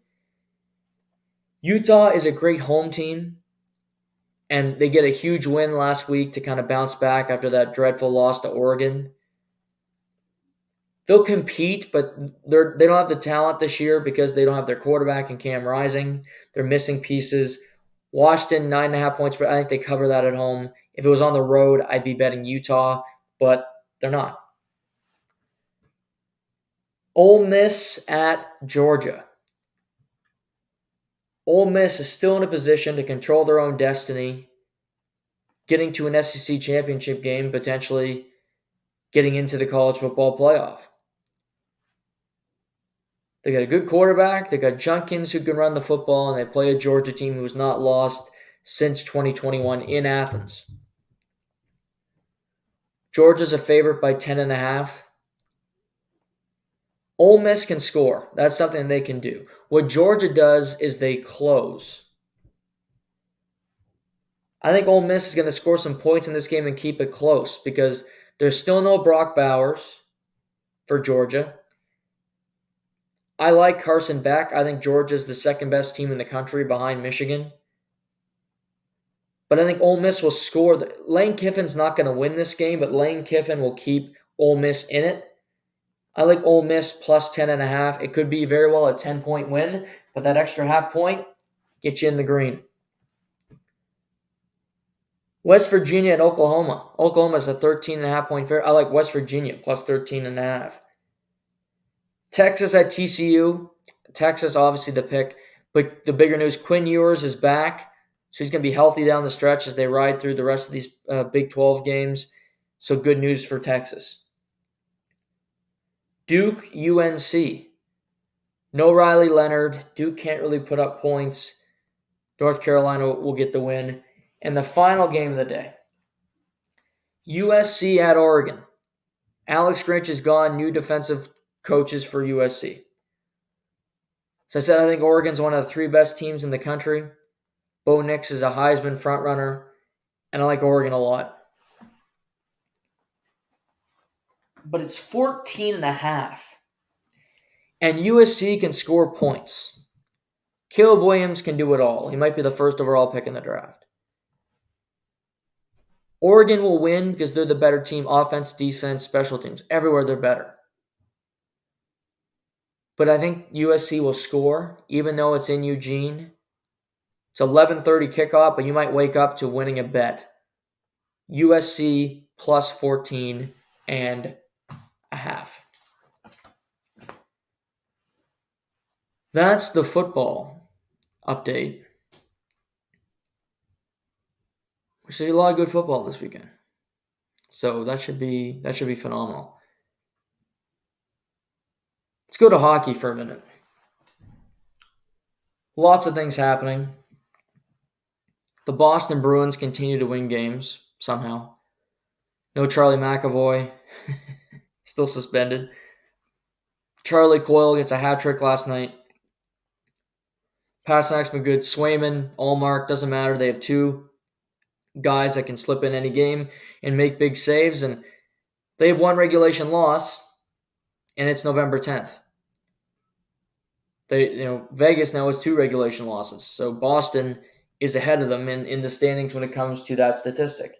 Utah is a great home team, and they get a huge win last week to kind of bounce back after that dreadful loss to Oregon. They'll compete, but they don't have the talent this year because they don't have their quarterback in Cam Rising. They're missing pieces. Washington, 9.5 points, but I think they cover that at home. If it was on the road, I'd be betting Utah, but they're not. Ole Miss at Georgia. Ole Miss is still in a position to control their own destiny, getting to an SEC championship game, potentially getting into the college football playoff. They got a good quarterback. They got Junkins who can run the football, and they play a Georgia team who has not lost since 2021 in Athens. Georgia's a favorite by 10.5. Ole Miss can score. That's something they can do. What Georgia does is they close. I think Ole Miss is going to score some points in this game and keep it close because there's still no Brock Bowers for Georgia. I like Carson Beck. I think Georgia's the second best team in the country behind Michigan. But I think Ole Miss will score. Lane Kiffin's not going to win this game, but Lane Kiffin will keep Ole Miss in it. I like Ole Miss plus 10.5. It could be very well a 10-point win, but that extra half point gets you in the green. West Virginia and Oklahoma. Oklahoma's a 13.5 point favorite. I like West Virginia plus 13.5. Texas at TCU. Texas obviously the pick, but the bigger news, Quinn Ewers is back, so he's going to be healthy down the stretch as they ride through the rest of these Big 12 games. So good news for Texas. Duke, UNC. No Riley Leonard. Duke can't really put up points. North Carolina will get the win. And the final game of the day. USC at Oregon. Alex Grinch is gone. New defensive coaches for USC. So I said I think Oregon's one of the 3 best teams in the country. Bo Nix is a Heisman frontrunner. And I like Oregon a lot. But it's 14.5. And USC can score points. Caleb Williams can do it all. He might be the first overall pick in the draft. Oregon will win because they're the better team. Offense, defense, special teams. Everywhere they're better. But I think USC will score, even though it's in Eugene. It's 11:30 kickoff, but you might wake up to winning a bet. USC plus 14 and a half. That's the football update. We see a lot of good football this weekend. So that should be phenomenal. Let's go to hockey for a minute. Lots of things happening. The Boston Bruins continue to win games somehow. No Charlie McAvoy, still suspended. Charlie Coyle gets a hat trick last night. Pasternak's been good. Swayman, Allmark, doesn't matter. They have two guys that can slip in any game and make big saves, and they have one regulation loss, and it's November 10th. Vegas now has two regulation losses, so Boston is ahead of them in the standings when it comes to that statistic.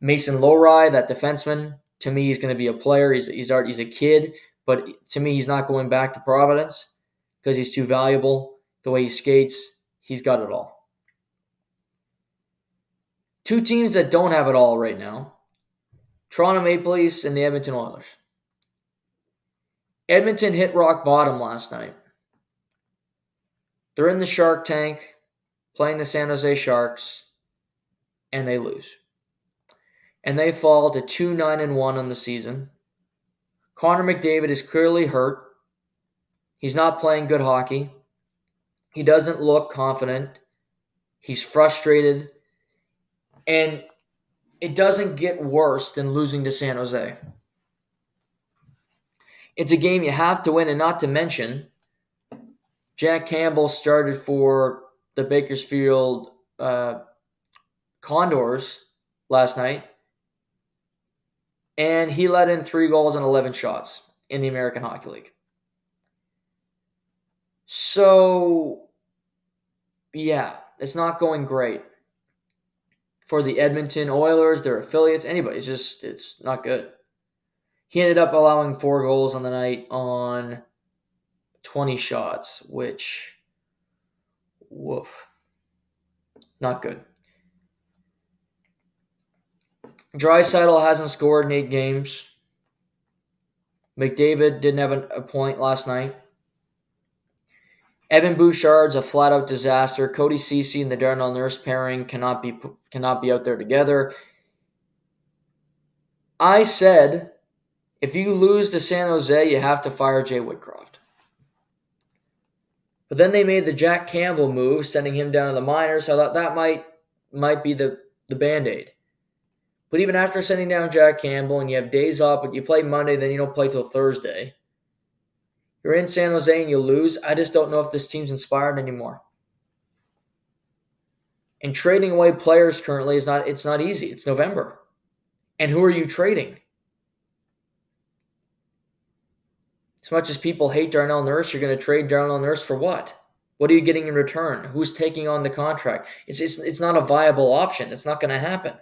Mason Lowry, that defenseman, to me, he's going to be a player. He's a kid, but to me, he's not going back to Providence because he's too valuable. The way he skates, he's got it all. Two teams that don't have it all right now, Toronto Maple Leafs and the Edmonton Oilers. Edmonton hit rock bottom last night. They're in the Shark Tank, playing the San Jose Sharks, and they lose. And they fall to 2-9-1 on the season. Connor McDavid is clearly hurt. He's not playing good hockey. He doesn't look confident. He's frustrated. And it doesn't get worse than losing to San Jose. It's a game you have to win, and not to mention, Jack Campbell started for the Bakersfield Condors last night, and he let in 3 goals and 11 shots in the American Hockey League. So, yeah, it's not going great for the Edmonton Oilers, their affiliates, anybody. It's not good. He ended up allowing 4 goals on the night on 20 shots, which, woof, not good. Draisaitl hasn't scored in 8 games. McDavid didn't have a point last night. Evan Bouchard's a flat-out disaster. Cody Ceci and the Darnell Nurse pairing cannot be out there together. I said, if you lose to San Jose, you have to fire Jay Woodcroft. But then they made the Jack Campbell move, sending him down to the minors. So I thought that might be the Band-Aid. But even after sending down Jack Campbell and you have days off, but you play Monday, then you don't play till Thursday. You're in San Jose and you lose. I just don't know if this team's inspired anymore. And trading away players currently it's not easy. It's November. And who are you trading? As much as people hate Darnell Nurse, you're going to trade Darnell Nurse for what? What are you getting in return? Who's taking on the contract? It's not a viable option. It's not going to happen.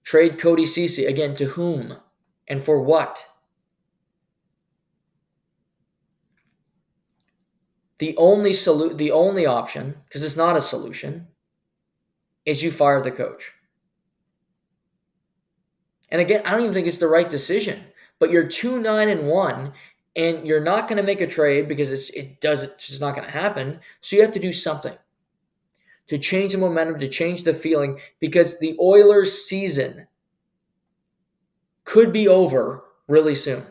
Trade Cody Ceci. Again, to whom? And for what? The only option, because it's not a solution, is you fire the coach. And again, I don't even think it's the right decision. But you're 2-9-1, and you're not going to make a trade because it's just not going to happen. So you have to do something to change the momentum, to change the feeling, because the Oilers' season could be over really soon.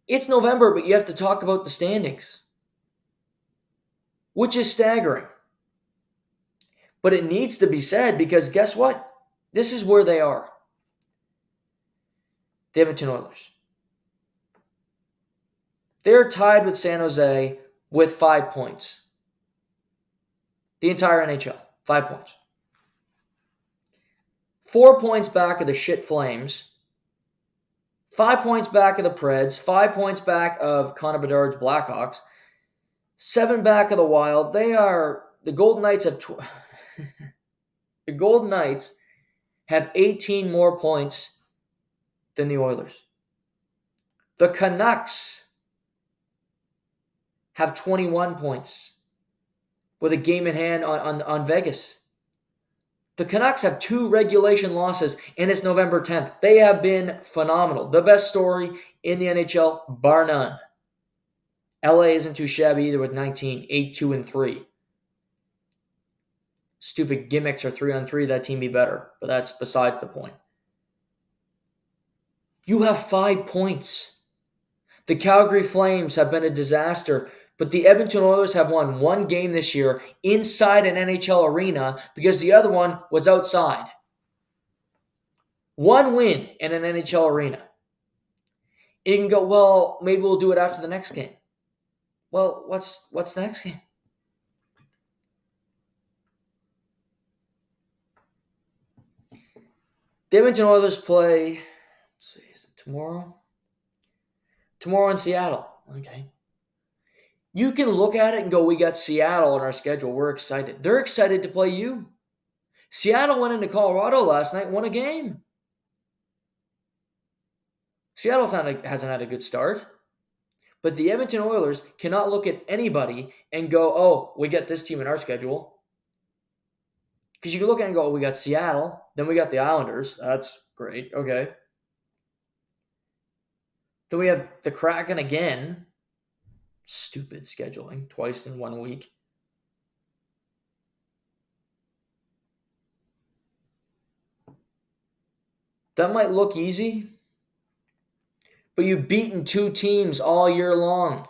It's November, but you have to talk about the standings, which is staggering. But it needs to be said because guess what? This is where they are. The Edmonton Oilers. They're tied with San Jose with 5 points. The entire NHL, 5 points. 4 points back of the shit Flames. 5 points back of the Preds. 5 points back of Connor Bedard's Blackhawks. 7 back of the Wild. The Golden Knights the Golden Knights have 18 more points than the Oilers. The Canucks have 21 points with a game in hand on Vegas. The Canucks have 2 regulation losses, and it's November 10th. They have been phenomenal. The best story in the NHL, bar none. LA isn't too shabby either with 19, 8-2-3. Stupid gimmicks or 3-on-3, that team be better, but that's besides the point. You have 5 points. The Calgary Flames have been a disaster, but the Edmonton Oilers have won 1 game this year inside an NHL arena because the other one was outside. 1 win in an NHL arena. You can go, well, maybe we'll do it after the next game. Well, what's the next game? The Edmonton Oilers play, let's see, is it tomorrow? Tomorrow in Seattle. Okay. You can look at it and go, we got Seattle on our schedule. We're excited. They're excited to play you. Seattle went into Colorado last night and won a game. Seattle hasn't had a good start. But the Edmonton Oilers cannot look at anybody and go, oh, we got this team in our schedule. Because you can look at it and go, oh, we got Seattle. Then we got the Islanders. That's great. Okay. Then we have the Kraken again. Stupid scheduling. Twice in 1 week. That might look easy. But you've beaten 2 teams all year long.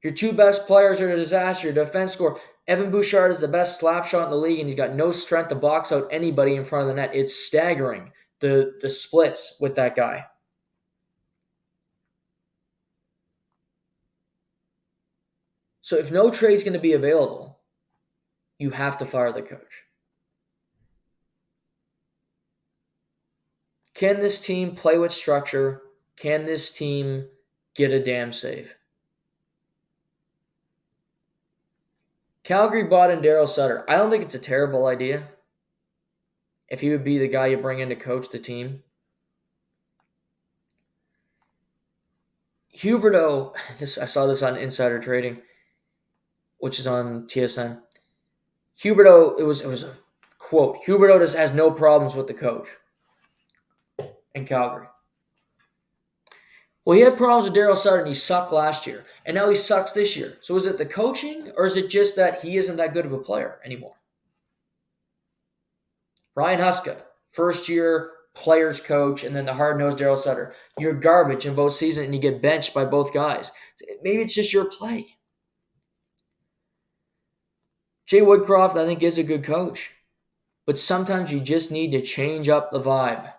Your 2 best players are a disaster. Your defense score. Evan Bouchard is the best slap shot in the league, and he's got no strength to box out anybody in front of the net. It's staggering, the splits with that guy. So if no trade's going to be available, you have to fire the coach. Can this team play with structure? Can this team get a damn save? Calgary bought in Daryl Sutter. I don't think it's a terrible idea if he would be the guy you bring in to coach the team. Huberdeau, I saw this on Insider Trading, which is on TSN. Huberdeau, it was a quote. Huberdeau just has no problems with the coach in Calgary. Well, he had problems with Daryl Sutter, and he sucked last year. And now he sucks this year. So is it the coaching, or is it just that he isn't that good of a player anymore? Ryan Huska, first-year players coach, and then the hard-nosed Daryl Sutter. You're garbage in both seasons, and you get benched by both guys. Maybe it's just your play. Jay Woodcroft, I think, is a good coach. But sometimes you just need to change up the vibe.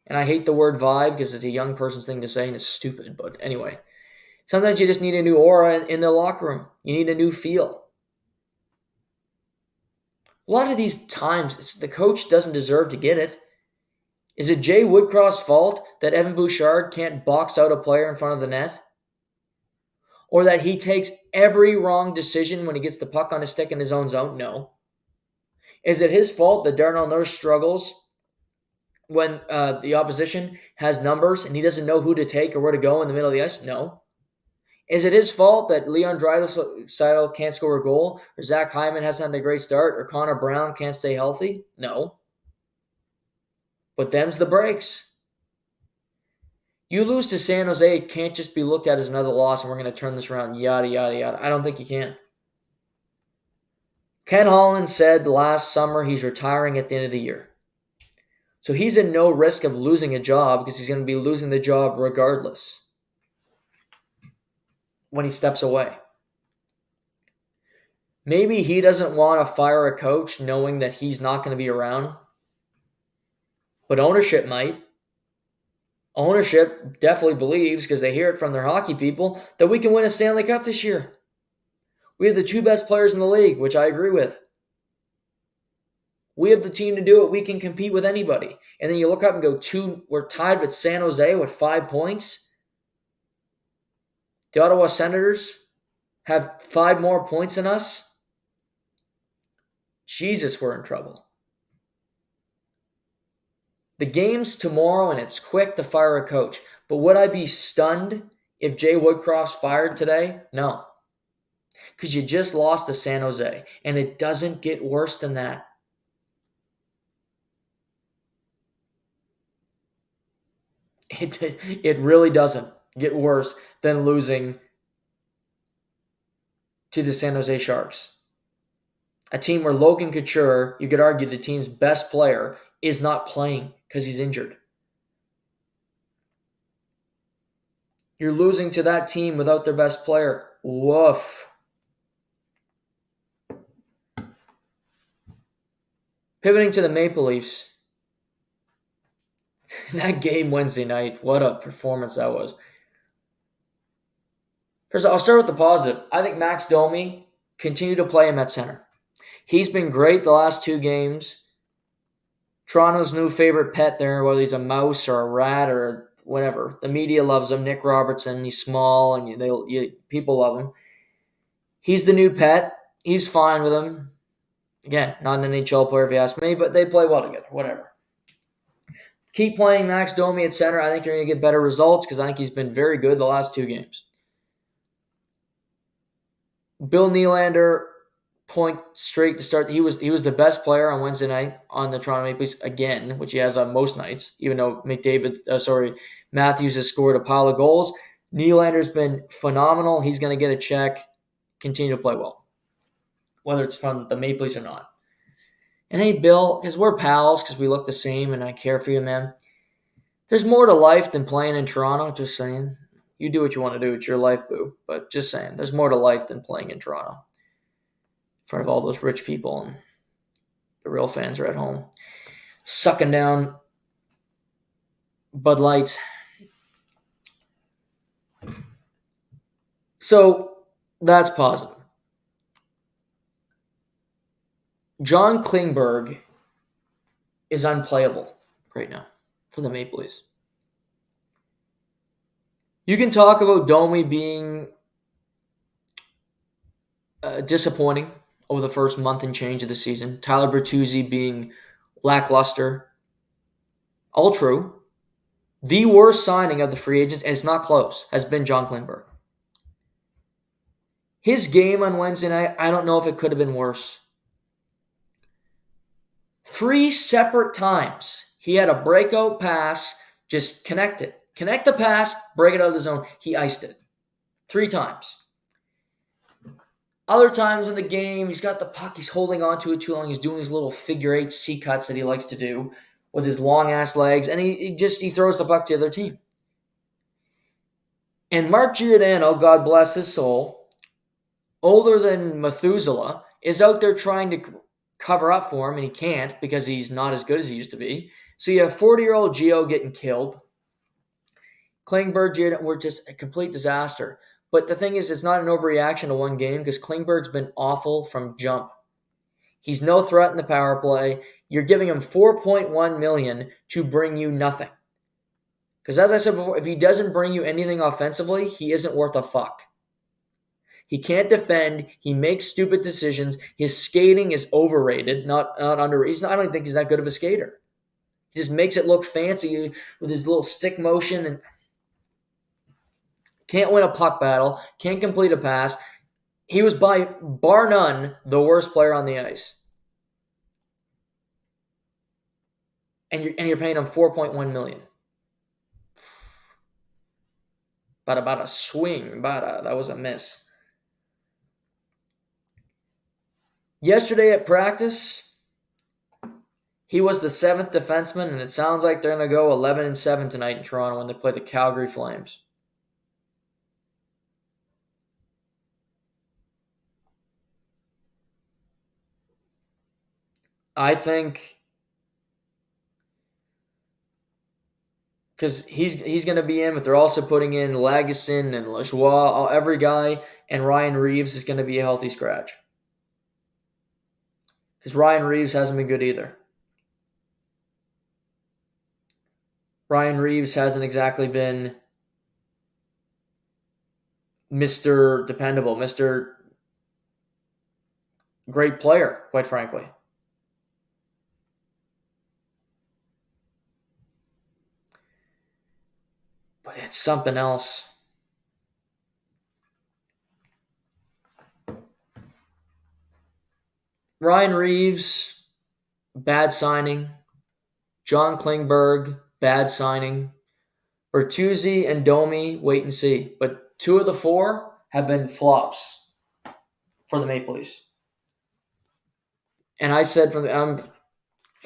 And I hate the word vibe because it's a young person's thing to say and it's stupid. But anyway, sometimes you just need a new aura in the locker room. You need a new feel. A lot of these times, the coach doesn't deserve to get it. Is it Jay Woodcroft's fault that Evan Bouchard can't box out a player in front of the net? Or that he takes every wrong decision when he gets the puck on his stick in his own zone? No. Is it his fault that Darnell Nurse struggles when the opposition has numbers and he doesn't know who to take or where to go in the middle of the ice? No. Is it his fault that Leon Draisaitl can't score a goal, or Zach Hyman hasn't had a great start, or Connor Brown can't stay healthy? No. But them's the breaks. You lose to San Jose, it can't just be looked at as another loss and we're going to turn this around, yada, yada, yada. I don't think you can. Ken Holland said last summer he's retiring at the end of the year. So he's in no risk of losing a job because he's going to be losing the job regardless when he steps away. Maybe he doesn't want to fire a coach knowing that he's not going to be around. But ownership might. Ownership definitely believes, because they hear it from their hockey people, that we can win a Stanley Cup this year. We have the 2 best players in the league, which I agree with. We have the team to do it. We can compete with anybody. And then you look up and go, we're tied with San Jose with 5 points. The Ottawa Senators have 5 more points than us. Jesus, we're in trouble. The game's tomorrow, and it's quick to fire a coach. But would I be stunned if Jay Woodcroft's fired today? No. because you just lost to San Jose, and it doesn't get worse than that. It really doesn't get worse than losing to the San Jose Sharks. A team where Logan Couture, you could argue the team's best player, is not playing because he's injured. You're losing to that team without their best player. Woof. Pivoting to the Maple Leafs. That game Wednesday night, what a performance that was. First, I'll start with the positive. I think Max Domi continued to play him at center. He's been great the last 2 games. Toronto's new favorite pet there, whether he's a mouse or a rat or whatever. The media loves him. Nick Robertson, he's small and people love him. He's the new pet. He's fine with him. Again, not an NHL player if you ask me, but they play well together. Whatever. Keep playing Max Domi at center. I think you're going to get better results because I think he's been very good the last 2 games. Bill Nylander, point streak to start. He was the best player on Wednesday night on the Toronto Maple Leafs again, which he has on most nights, even though Matthews has scored a pile of goals. Nylander's been phenomenal. He's going to get a check, continue to play well, whether it's from the Maple Leafs or not. And hey, Bill, because we're pals, because we look the same and I care for you, man. There's more to life than playing in Toronto, just saying. You do what you want to do. It's your life, boo. But just saying, there's more to life than playing in Toronto in front of all those rich people, and the real fans are at home sucking down Bud Lights. So that's positive. John Klingberg is unplayable right now for the Maple Leafs. You can talk about Domi being disappointing over the first month and change of the season. Tyler Bertuzzi being lackluster. All true. The worst signing of the free agents, and it's not close, has been John Klingberg. His game on Wednesday night, I don't know if it could have been worse. 3 separate times, he had a breakout pass, just connect it. Connect the pass, break it out of the zone. He iced it. 3 times. Other times in the game, he's got the puck, he's holding on to it too long, he's doing his little figure 8 C cuts that he likes to do with his long-ass legs, and he throws the puck to the other team. And Mark Giordano, God bless his soul, older than Methuselah, is out there trying to cover up for him, and he can't because he's not as good as he used to be. So you have 40-year-old Gio getting killed. Klingberg, Giordano were just a complete disaster. But the thing is, it's not an overreaction to one game because Klingberg's been awful from jump. He's no threat in the power play. You're giving him $4.1 million to bring you nothing. Because as I said before, if he doesn't bring you anything offensively, he isn't worth a fuck. He can't defend. He makes stupid decisions. His skating is overrated, not underrated. I don't think he's that good of a skater. He just makes it look fancy with his little stick motion and can't win a puck battle, can't complete a pass. He was by bar none the worst player on the ice. And you're paying him $4.1 million. About a swing, that was a miss. Yesterday at practice, he was the 7th defenseman, and it sounds like they're going to go 11-7 tonight in Toronto when they play the Calgary Flames. I think because he's going to be in, but they're also putting in Lagesson and Lajoie, every guy, and Ryan Reeves is going to be a healthy scratch. Because Ryan Reeves hasn't been good either. Ryan Reeves hasn't exactly been Mr. Dependable, Mr. Great player, quite frankly. But it's something else. Ryan Reeves, bad signing. John Klingberg, bad signing. Bertuzzi and Domi, wait and see. But 2 of the 4 have been flops for the Maple Leafs. And I said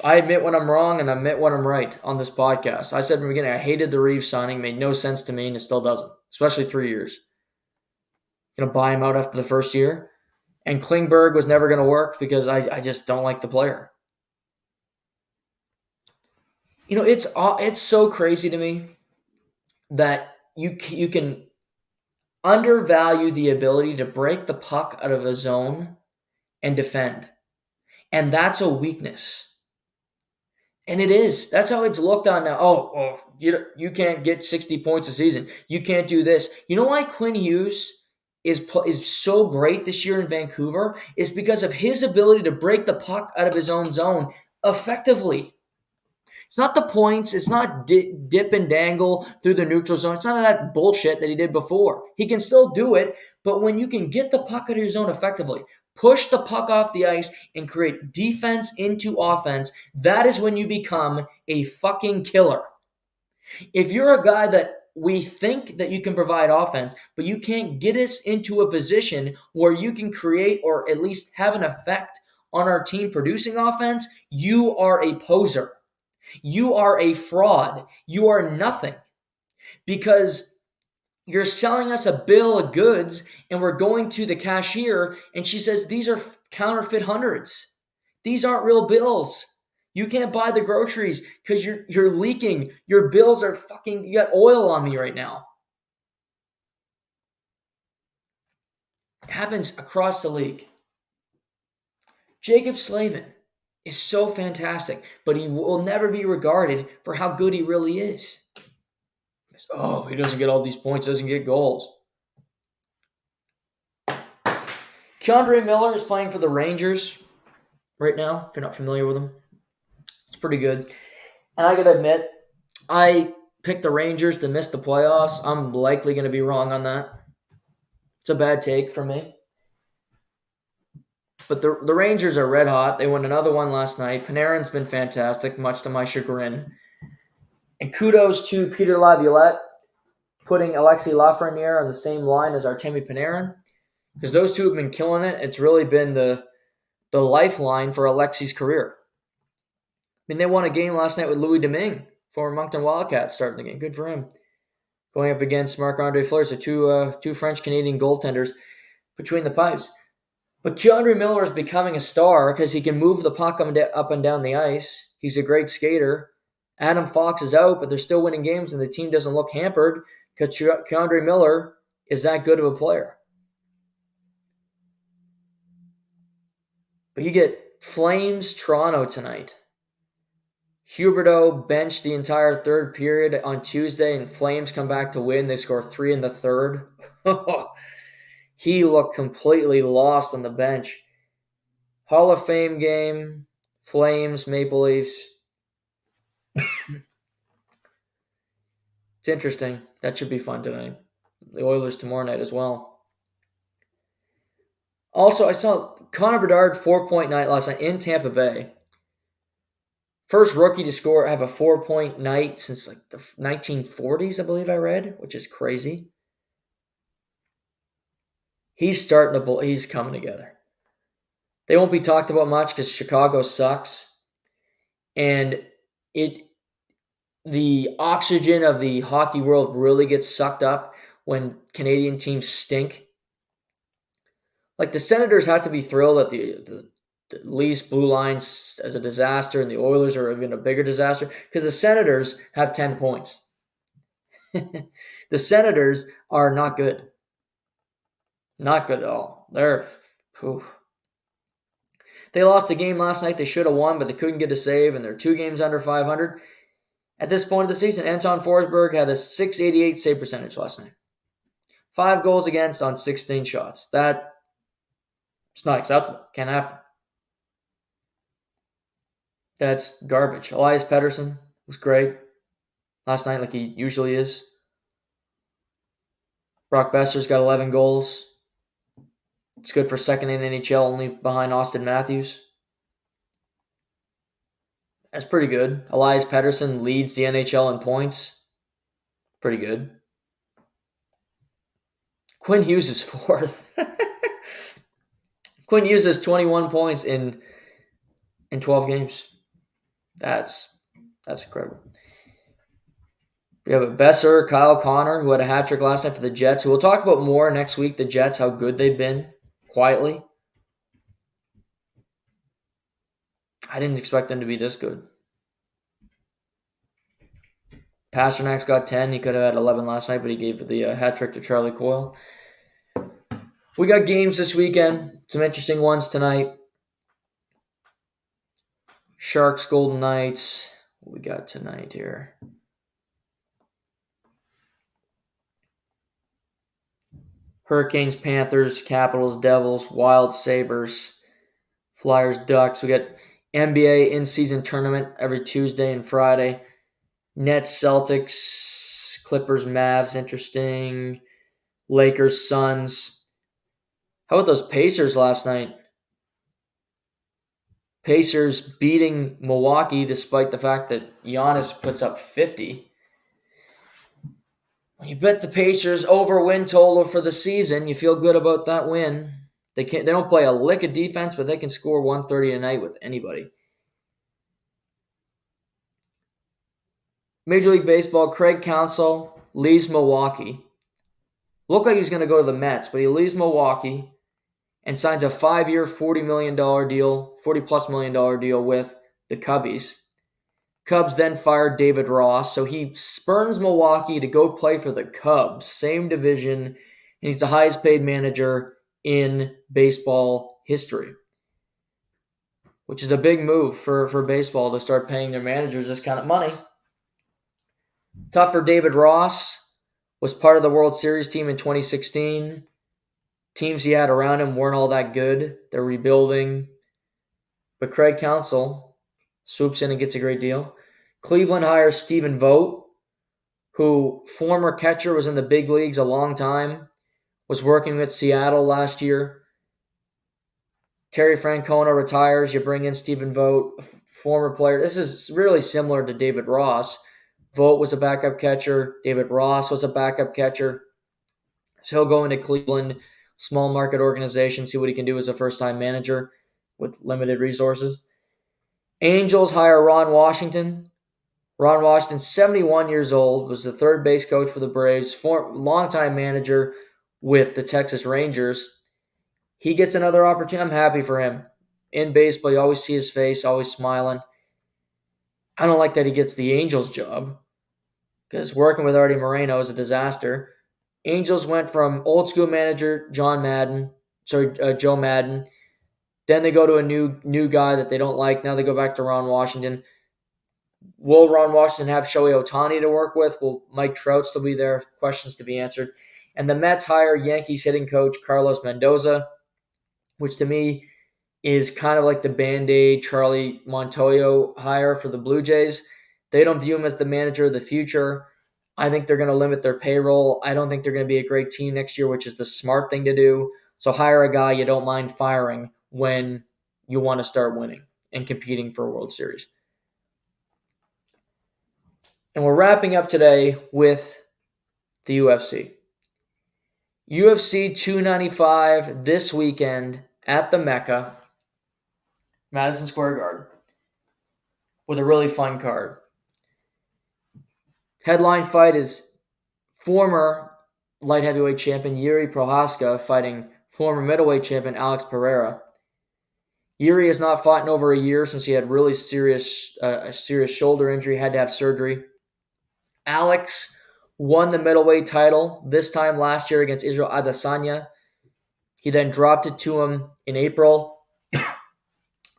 I admit when I'm wrong and I admit when I'm right on this podcast. I said from the beginning I hated the Reeves signing, made no sense to me, and it still doesn't, especially 3 years. Going to buy him out after the first year. And Klingberg was never going to work because I just don't like the player. It's so crazy to me that you can undervalue the ability to break the puck out of a zone and defend. And that's a weakness. And it is. That's how it's looked on now. Oh, you can't get 60 points a season. You can't do this. You know why Quinn Hughes is so great this year in Vancouver? Is because of his ability to break the puck out of his own zone effectively. It's not the points. It's not dip and dangle through the neutral zone. It's none of that bullshit that he did before. He can still do it, but when you can get the puck out of your zone effectively, push the puck off the ice, and create defense into offense, that is when you become a fucking killer. If you're a guy that we think that you can provide offense, but you can't get us into a position where you can create or at least have an effect on our team producing offense, you are a poser. You are a fraud. You are nothing because you're selling us a bill of goods and we're going to the cashier and she says, these are counterfeit hundreds. These aren't real bills. You can't buy the groceries because you're leaking. Your bills are fucking, you got oil on me right now. It happens across the league. Jacob Slavin is so fantastic, but he will never be regarded for how good he really is. Oh, he doesn't get all these points, doesn't get goals. Keandre Miller is playing for the Rangers right now, if you're not familiar with him. It's pretty good. And I gotta admit, I picked the Rangers to miss the playoffs. I'm likely going to be wrong on that. It's a bad take from me. But the Rangers are red hot. They won another one last night. Panarin's been fantastic, much to my chagrin. And kudos to Peter Laviolette putting Alexei Lafreniere on the same line as Artemi Panarin, because those two have been killing it. It's really been the lifeline for Alexei's career. I mean, they won a game last night with Louis Domingue, former Moncton Wildcats, starting the game. Good for him. Going up against Marc-Andre Fleury, so two French-Canadian goaltenders between the pipes. But Keandre Miller is becoming a star because he can move the puck up and down the ice. He's a great skater. Adam Fox is out, but they're still winning games, and the team doesn't look hampered because Keandre Miller is that good of a player. But you get Flames Toronto tonight. Huberdeau benched the entire third period on Tuesday, and Flames come back to win. They score 3 in the third. He looked completely lost on the bench. Hall of Fame game, Flames, Maple Leafs. It's interesting. That should be fun tonight. The Oilers tomorrow night as well. Also, I saw Connor Bedard 4-point night last night in Tampa Bay. First rookie to have a 4-point night since like the 1940s, I believe I read, which is crazy. He's he's coming together. They won't be talked about much because Chicago sucks. And the oxygen of the hockey world really gets sucked up when Canadian teams stink. Like the Senators have to be thrilled that the Leafs blue lines as a disaster and the Oilers are even a bigger disaster because the Senators have 10 points. The Senators are not good. Not good at all. They lost a game last night they should have won, but they couldn't get a save, and they're 2 games under 500. At this point of the season, Anton Forsberg had a .688 save percentage last night. 5 goals against on 16 shots. That's not acceptable. Can't happen. That's garbage. Elias Pettersson was great last night like he usually is. Brock Besser's got 11 goals. It's good for second in the NHL, only behind Austin Matthews. That's pretty good. Elias Pettersson leads the NHL in points. Pretty good. Quinn Hughes is fourth. Quinn Hughes has 21 points in 12 games. That's incredible. We have a Besser, Kyle Connor, who had a hat trick last night for the Jets, who we'll talk about more next week, the Jets, how good they've been, quietly. I didn't expect them to be this good. Pasternak's got 10. He could have had 11 last night, but he gave the hat trick to Charlie Coyle. We got games this weekend. Some interesting ones tonight. Sharks, Golden Knights. What we got tonight here? Hurricanes, Panthers, Capitals, Devils, Wild, Sabres, Flyers, Ducks. We got NBA in-season tournament every Tuesday and Friday. Nets, Celtics, Clippers, Mavs, interesting. Lakers, Suns. How about those Pacers last night? Pacers beating Milwaukee despite the fact that Giannis puts up 50. When you bet the Pacers over win total for the season, you feel good about that win. They don't play a lick of defense, but they can score 130 a night with anybody. Major League Baseball, Craig Counsell leaves Milwaukee. Looked like he was going to go to the Mets, but he leaves Milwaukee and signs a 5-year, $40 million deal, $40+ million deal with the Cubbies. Cubs then fired David Ross, so he spurns Milwaukee to go play for the Cubs, same division, and he's the highest paid manager in baseball history, which is a big move for baseball to start paying their managers this kind of money. Tough for David Ross, was part of the World Series team in 2016. Teams he had around him weren't all that good. They're rebuilding. But Craig Counsell swoops in and gets a great deal. Cleveland hires Stephen Vogt, who former catcher, was in the big leagues a long time, was working with Seattle last year. Terry Francona retires. You bring in Stephen Vogt, former player. This is really similar to David Ross. Vogt was a backup catcher. David Ross was a backup catcher. So he'll go into Cleveland, small market organization, see what he can do as a first-time manager with limited resources. Angels hire Ron Washington. Ron Washington, 71 years old, was the third base coach for the Braves, longtime manager with the Texas Rangers. He gets another opportunity. I'm happy for him. In baseball, you always see his face, always smiling. I don't like that he gets the Angels job because working with Artie Moreno is a disaster. Angels went from old school manager Joe Madden. Then they go to a new guy that they don't like. Now they go back to Ron Washington. Will Ron Washington have Shohei Ohtani to work with? Will Mike Trout still be there? Questions to be answered. And the Mets hire Yankees hitting coach Carlos Mendoza, which to me is kind of like the Band-Aid Charlie Montoyo hire for the Blue Jays. They don't view him as the manager of the future. I think they're going to limit their payroll. I don't think they're going to be a great team next year, which is the smart thing to do. So hire a guy you don't mind firing when you want to start winning and competing for a World Series. And we're wrapping up today with the UFC. UFC 295 this weekend at the Mecca, Madison Square Garden, with a really fun card. Headline fight is former light heavyweight champion Yuri Prohaska fighting former middleweight champion Alex Pereira. Yuri has not fought in over a year since he had really serious shoulder injury, had to have surgery. Alex won the middleweight title this time last year against Israel Adesanya. He then dropped it to him in April,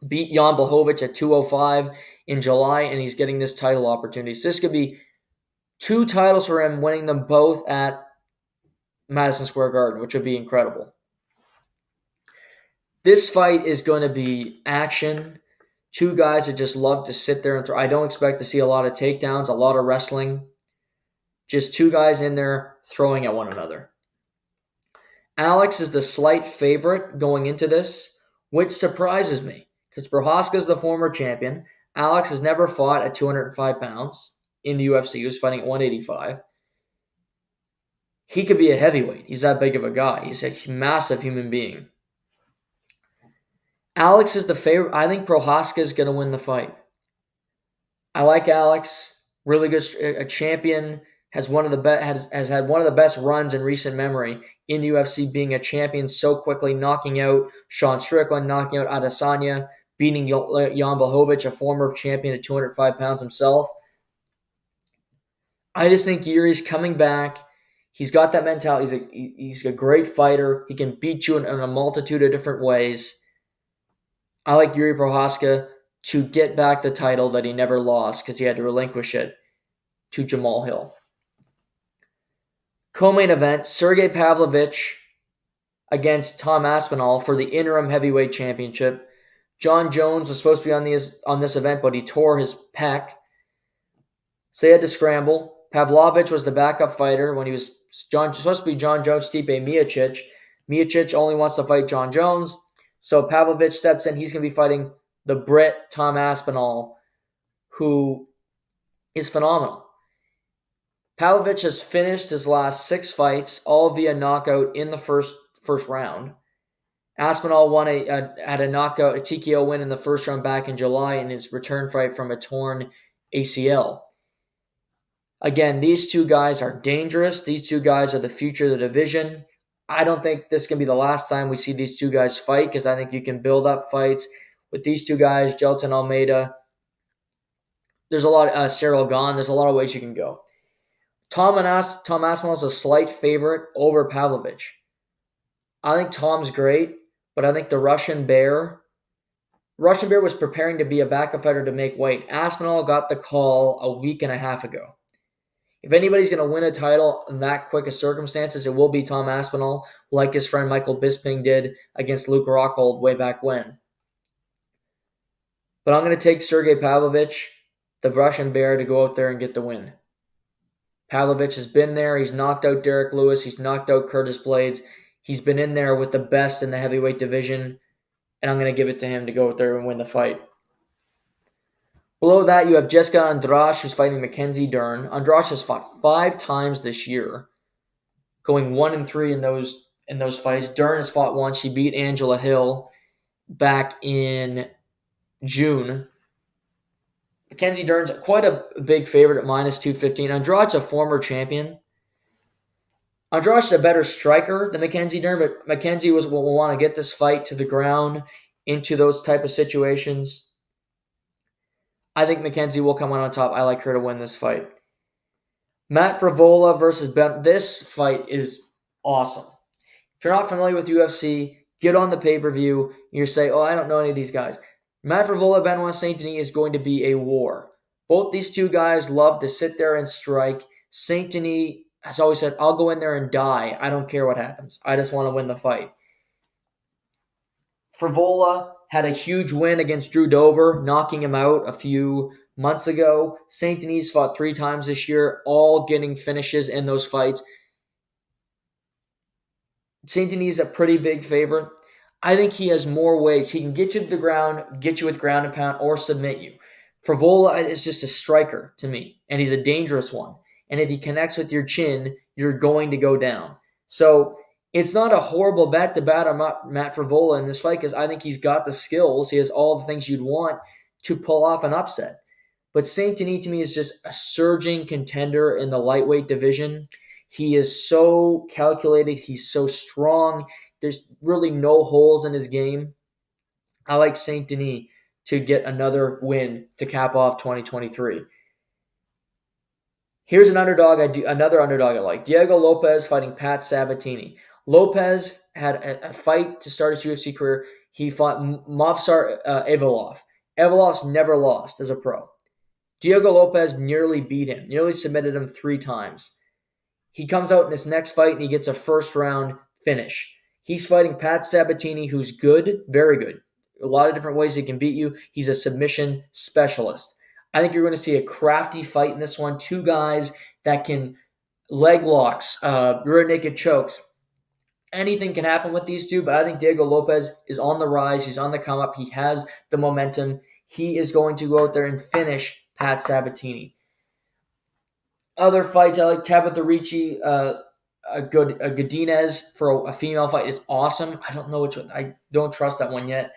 beat Jan Blachowicz at 205 in July, and he's getting this title opportunity. So this could be 2 titles for him, winning them both at Madison Square Garden, which would be incredible. This fight is going to be action. 2 guys that just love to sit there and throw. I don't expect to see a lot of takedowns, a lot of wrestling. Just 2 guys in there throwing at one another. Alex is the slight favorite going into this, which surprises me because Prohaska is the former champion. Alex has never fought at 205 pounds in the UFC. He was fighting at 185. He could be a heavyweight. He's that big of a guy. He's a massive human being. Alex is the favorite. I think Prohaska is going to win the fight. I like Alex. Really good. A champion. Has had one of the best runs in recent memory in the UFC, being a champion so quickly, knocking out Sean Strickland, knocking out Adesanya, beating Jan Blachowicz, a former champion at 205 pounds himself. I just think Yuri's coming back. He's got that mentality. He's a great fighter. He can beat you in a multitude of different ways. I like Yuri Prohaska to get back the title that he never lost because he had to relinquish it to Jamal Hill. Co-main event, Sergey Pavlovich against Tom Aspinall for the interim heavyweight championship. John Jones was supposed to be on this event, but he tore his pec. So they had to scramble. Pavlovich was the backup fighter when he was supposed to be John Jones, Stipe Miocic. Miocic only wants to fight John Jones. So Pavlovich steps in. He's going to be fighting the Brit Tom Aspinall, who is phenomenal. Pavlovich has finished his last 6 fights, all via knockout in the first round. Aspinall had a knockout, a TKO win in the first round back in July in his return fight from a torn ACL. Again, these two guys are dangerous. These two guys are the future of the division. I don't think this can be the last time we see these two guys fight because I think you can build up fights with these two guys, Gelton Almeida. There's a lot, Cyril Gahn. There's a lot of ways you can go. Tom Aspinall is a slight favorite over Pavlovich. I think Tom's great, but I think the Russian Bear was preparing to be a backup fighter to make weight. Aspinall got the call a week and a half ago. If anybody's going to win a title in that quick of circumstances, it will be Tom Aspinall, like his friend Michael Bisping did against Luke Rockhold way back when. But I'm going to take Sergey Pavlovich, the Russian Bear, to go out there and get the win. Pavlovich has been there. He's knocked out Derek Lewis. He's knocked out Curtis Blades. He's been in there with the best in the heavyweight division, and I'm going to give it to him to go out there and win the fight. Below that, you have Jessica Andrade, who's fighting Mackenzie Dern. Andrade has fought 5 times this year, going 1-3 in those fights. Dern has fought once. She beat Angela Hill back in June. Mackenzie Dern's quite a big favorite at -215. Andrade's a former champion. Andrade's a better striker than Mackenzie Dern, but Mackenzie will want to get this fight to the ground into those type of situations. I think Mackenzie will come out on top. I like her to win this fight. Matt Frevola versus Ben. This fight is awesome. If you're not familiar with UFC, get on the pay-per-view. You say, I don't know any of these guys. Matt Frevola, Benoit Saint Denis is going to be a war. Both these two guys love to sit there and strike. Saint Denis has always said, I'll go in there and die. I don't care what happens. I just want to win the fight. Frevola had a huge win against Drew Dober, knocking him out a few months ago. Saint Denis fought 3 times this year, all getting finishes in those fights. Saint Denis is a pretty big favorite. I think he has more ways. He can get you to the ground, get you with ground and pound, or submit you. Frevola is just a striker to me, and he's a dangerous one. And if he connects with your chin, you're going to go down. So it's not a horrible bet to bet on Matt Frevola in this fight because I think he's got the skills. He has all the things you'd want to pull off an upset. But Saint Denis to me is just a surging contender in the lightweight division. He is so calculated. He's so strong. There's really no holes in his game. I like Saint Denis to get another win to cap off 2023. Here's another underdog I like. Diego Lopez fighting Pat Sabatini. Lopez had a fight to start his UFC career. He fought Movsar Evloev. Evloev's never lost as a pro. Diego Lopez nearly beat him, nearly submitted him 3 times. He comes out in his next fight and he gets a first-round finish. He's fighting Pat Sabatini, who's good, very good. A lot of different ways he can beat you. He's a submission specialist. I think you're going to see a crafty fight in this one. 2 guys that can leg locks, rear naked chokes. Anything can happen with these two, but I think Diego Lopez is on the rise. He's on the come up. He has the momentum. he is going to go out there and finish Pat Sabatini. Other fights, I like Tabitha Ricci, a Godinez for a female fight is awesome. I don't know which one. I don't trust that one yet.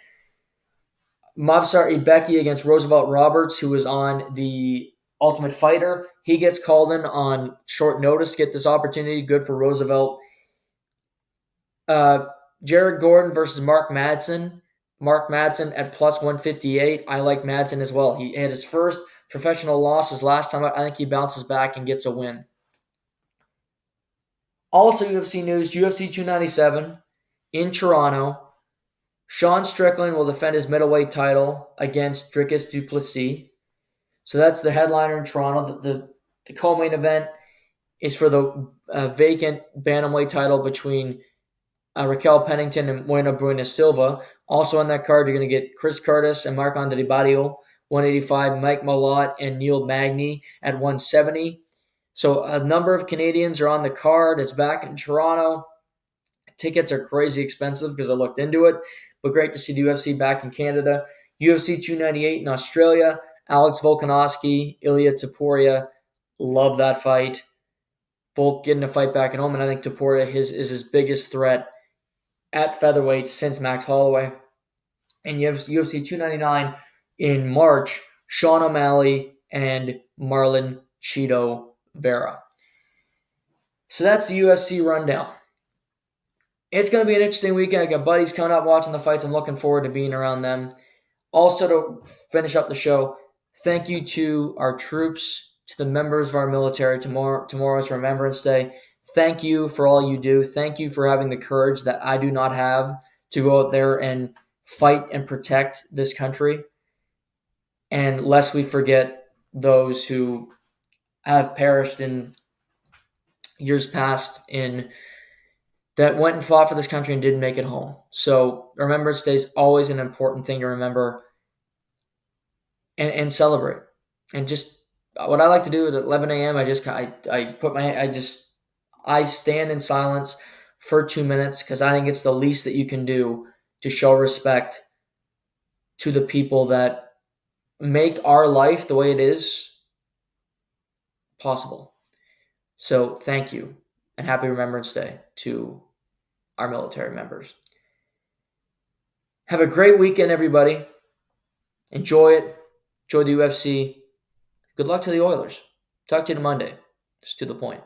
Mavsar Ibeki against Roosevelt Roberts, who was on the Ultimate Fighter. He gets called in on short notice to get this opportunity. Good for Roosevelt. Jared Gordon versus Mark Madsen. Mark Madsen at plus 158. I like Madsen as well. He had his first professional loss his last time. I think he bounces back and gets a win. Also, UFC news, UFC 297 in Toronto. Sean Strickland will defend his middleweight title against Dricus du Plessis. So that's the headliner in Toronto. The co-main event is for the vacant bantamweight title between Raquel Pennington and Moina Bruna Silva. Also on that card, you're going to get Chris Curtis and Marc-Andre Barrio, 185, Mike Malott and Neil Magny at 170. So a number of Canadians are on the card. It's back in Toronto. Tickets are crazy expensive because I looked into it, but great to see the UFC back in Canada. UFC 298 in Australia. Alex Volkanovski, Ilya Topuria. Love that fight. Volk getting a fight back at home, and I think Topuria is his biggest threat at featherweight since Max Holloway. And you have UFC 299 in March, Sean O'Malley and Marlon Chito Vera. So that's the UFC rundown. It's going to be an interesting weekend. I got buddies coming up watching the fights. I'm looking forward to being around them. Also, to finish up the show, thank you to our troops, to the members of our military. Tomorrow's Remembrance Day. Thank you for all you do. Thank you for having the courage that I do not have to go out there and fight and protect this country. And lest we forget those who have perished in years past that went and fought for this country and didn't make it home. So Remembrance Day is always an important thing to remember and celebrate. And just what I like to do at 11 a.m., I stand in silence for 2 minutes because I think it's the least that you can do to show respect to the people that make our life the way it is possible. So thank you and happy Remembrance Day to our military members. Have a great weekend, everybody. Enjoy it. Enjoy the UFC. Good luck to the Oilers. Talk to you on Monday. Just to the point.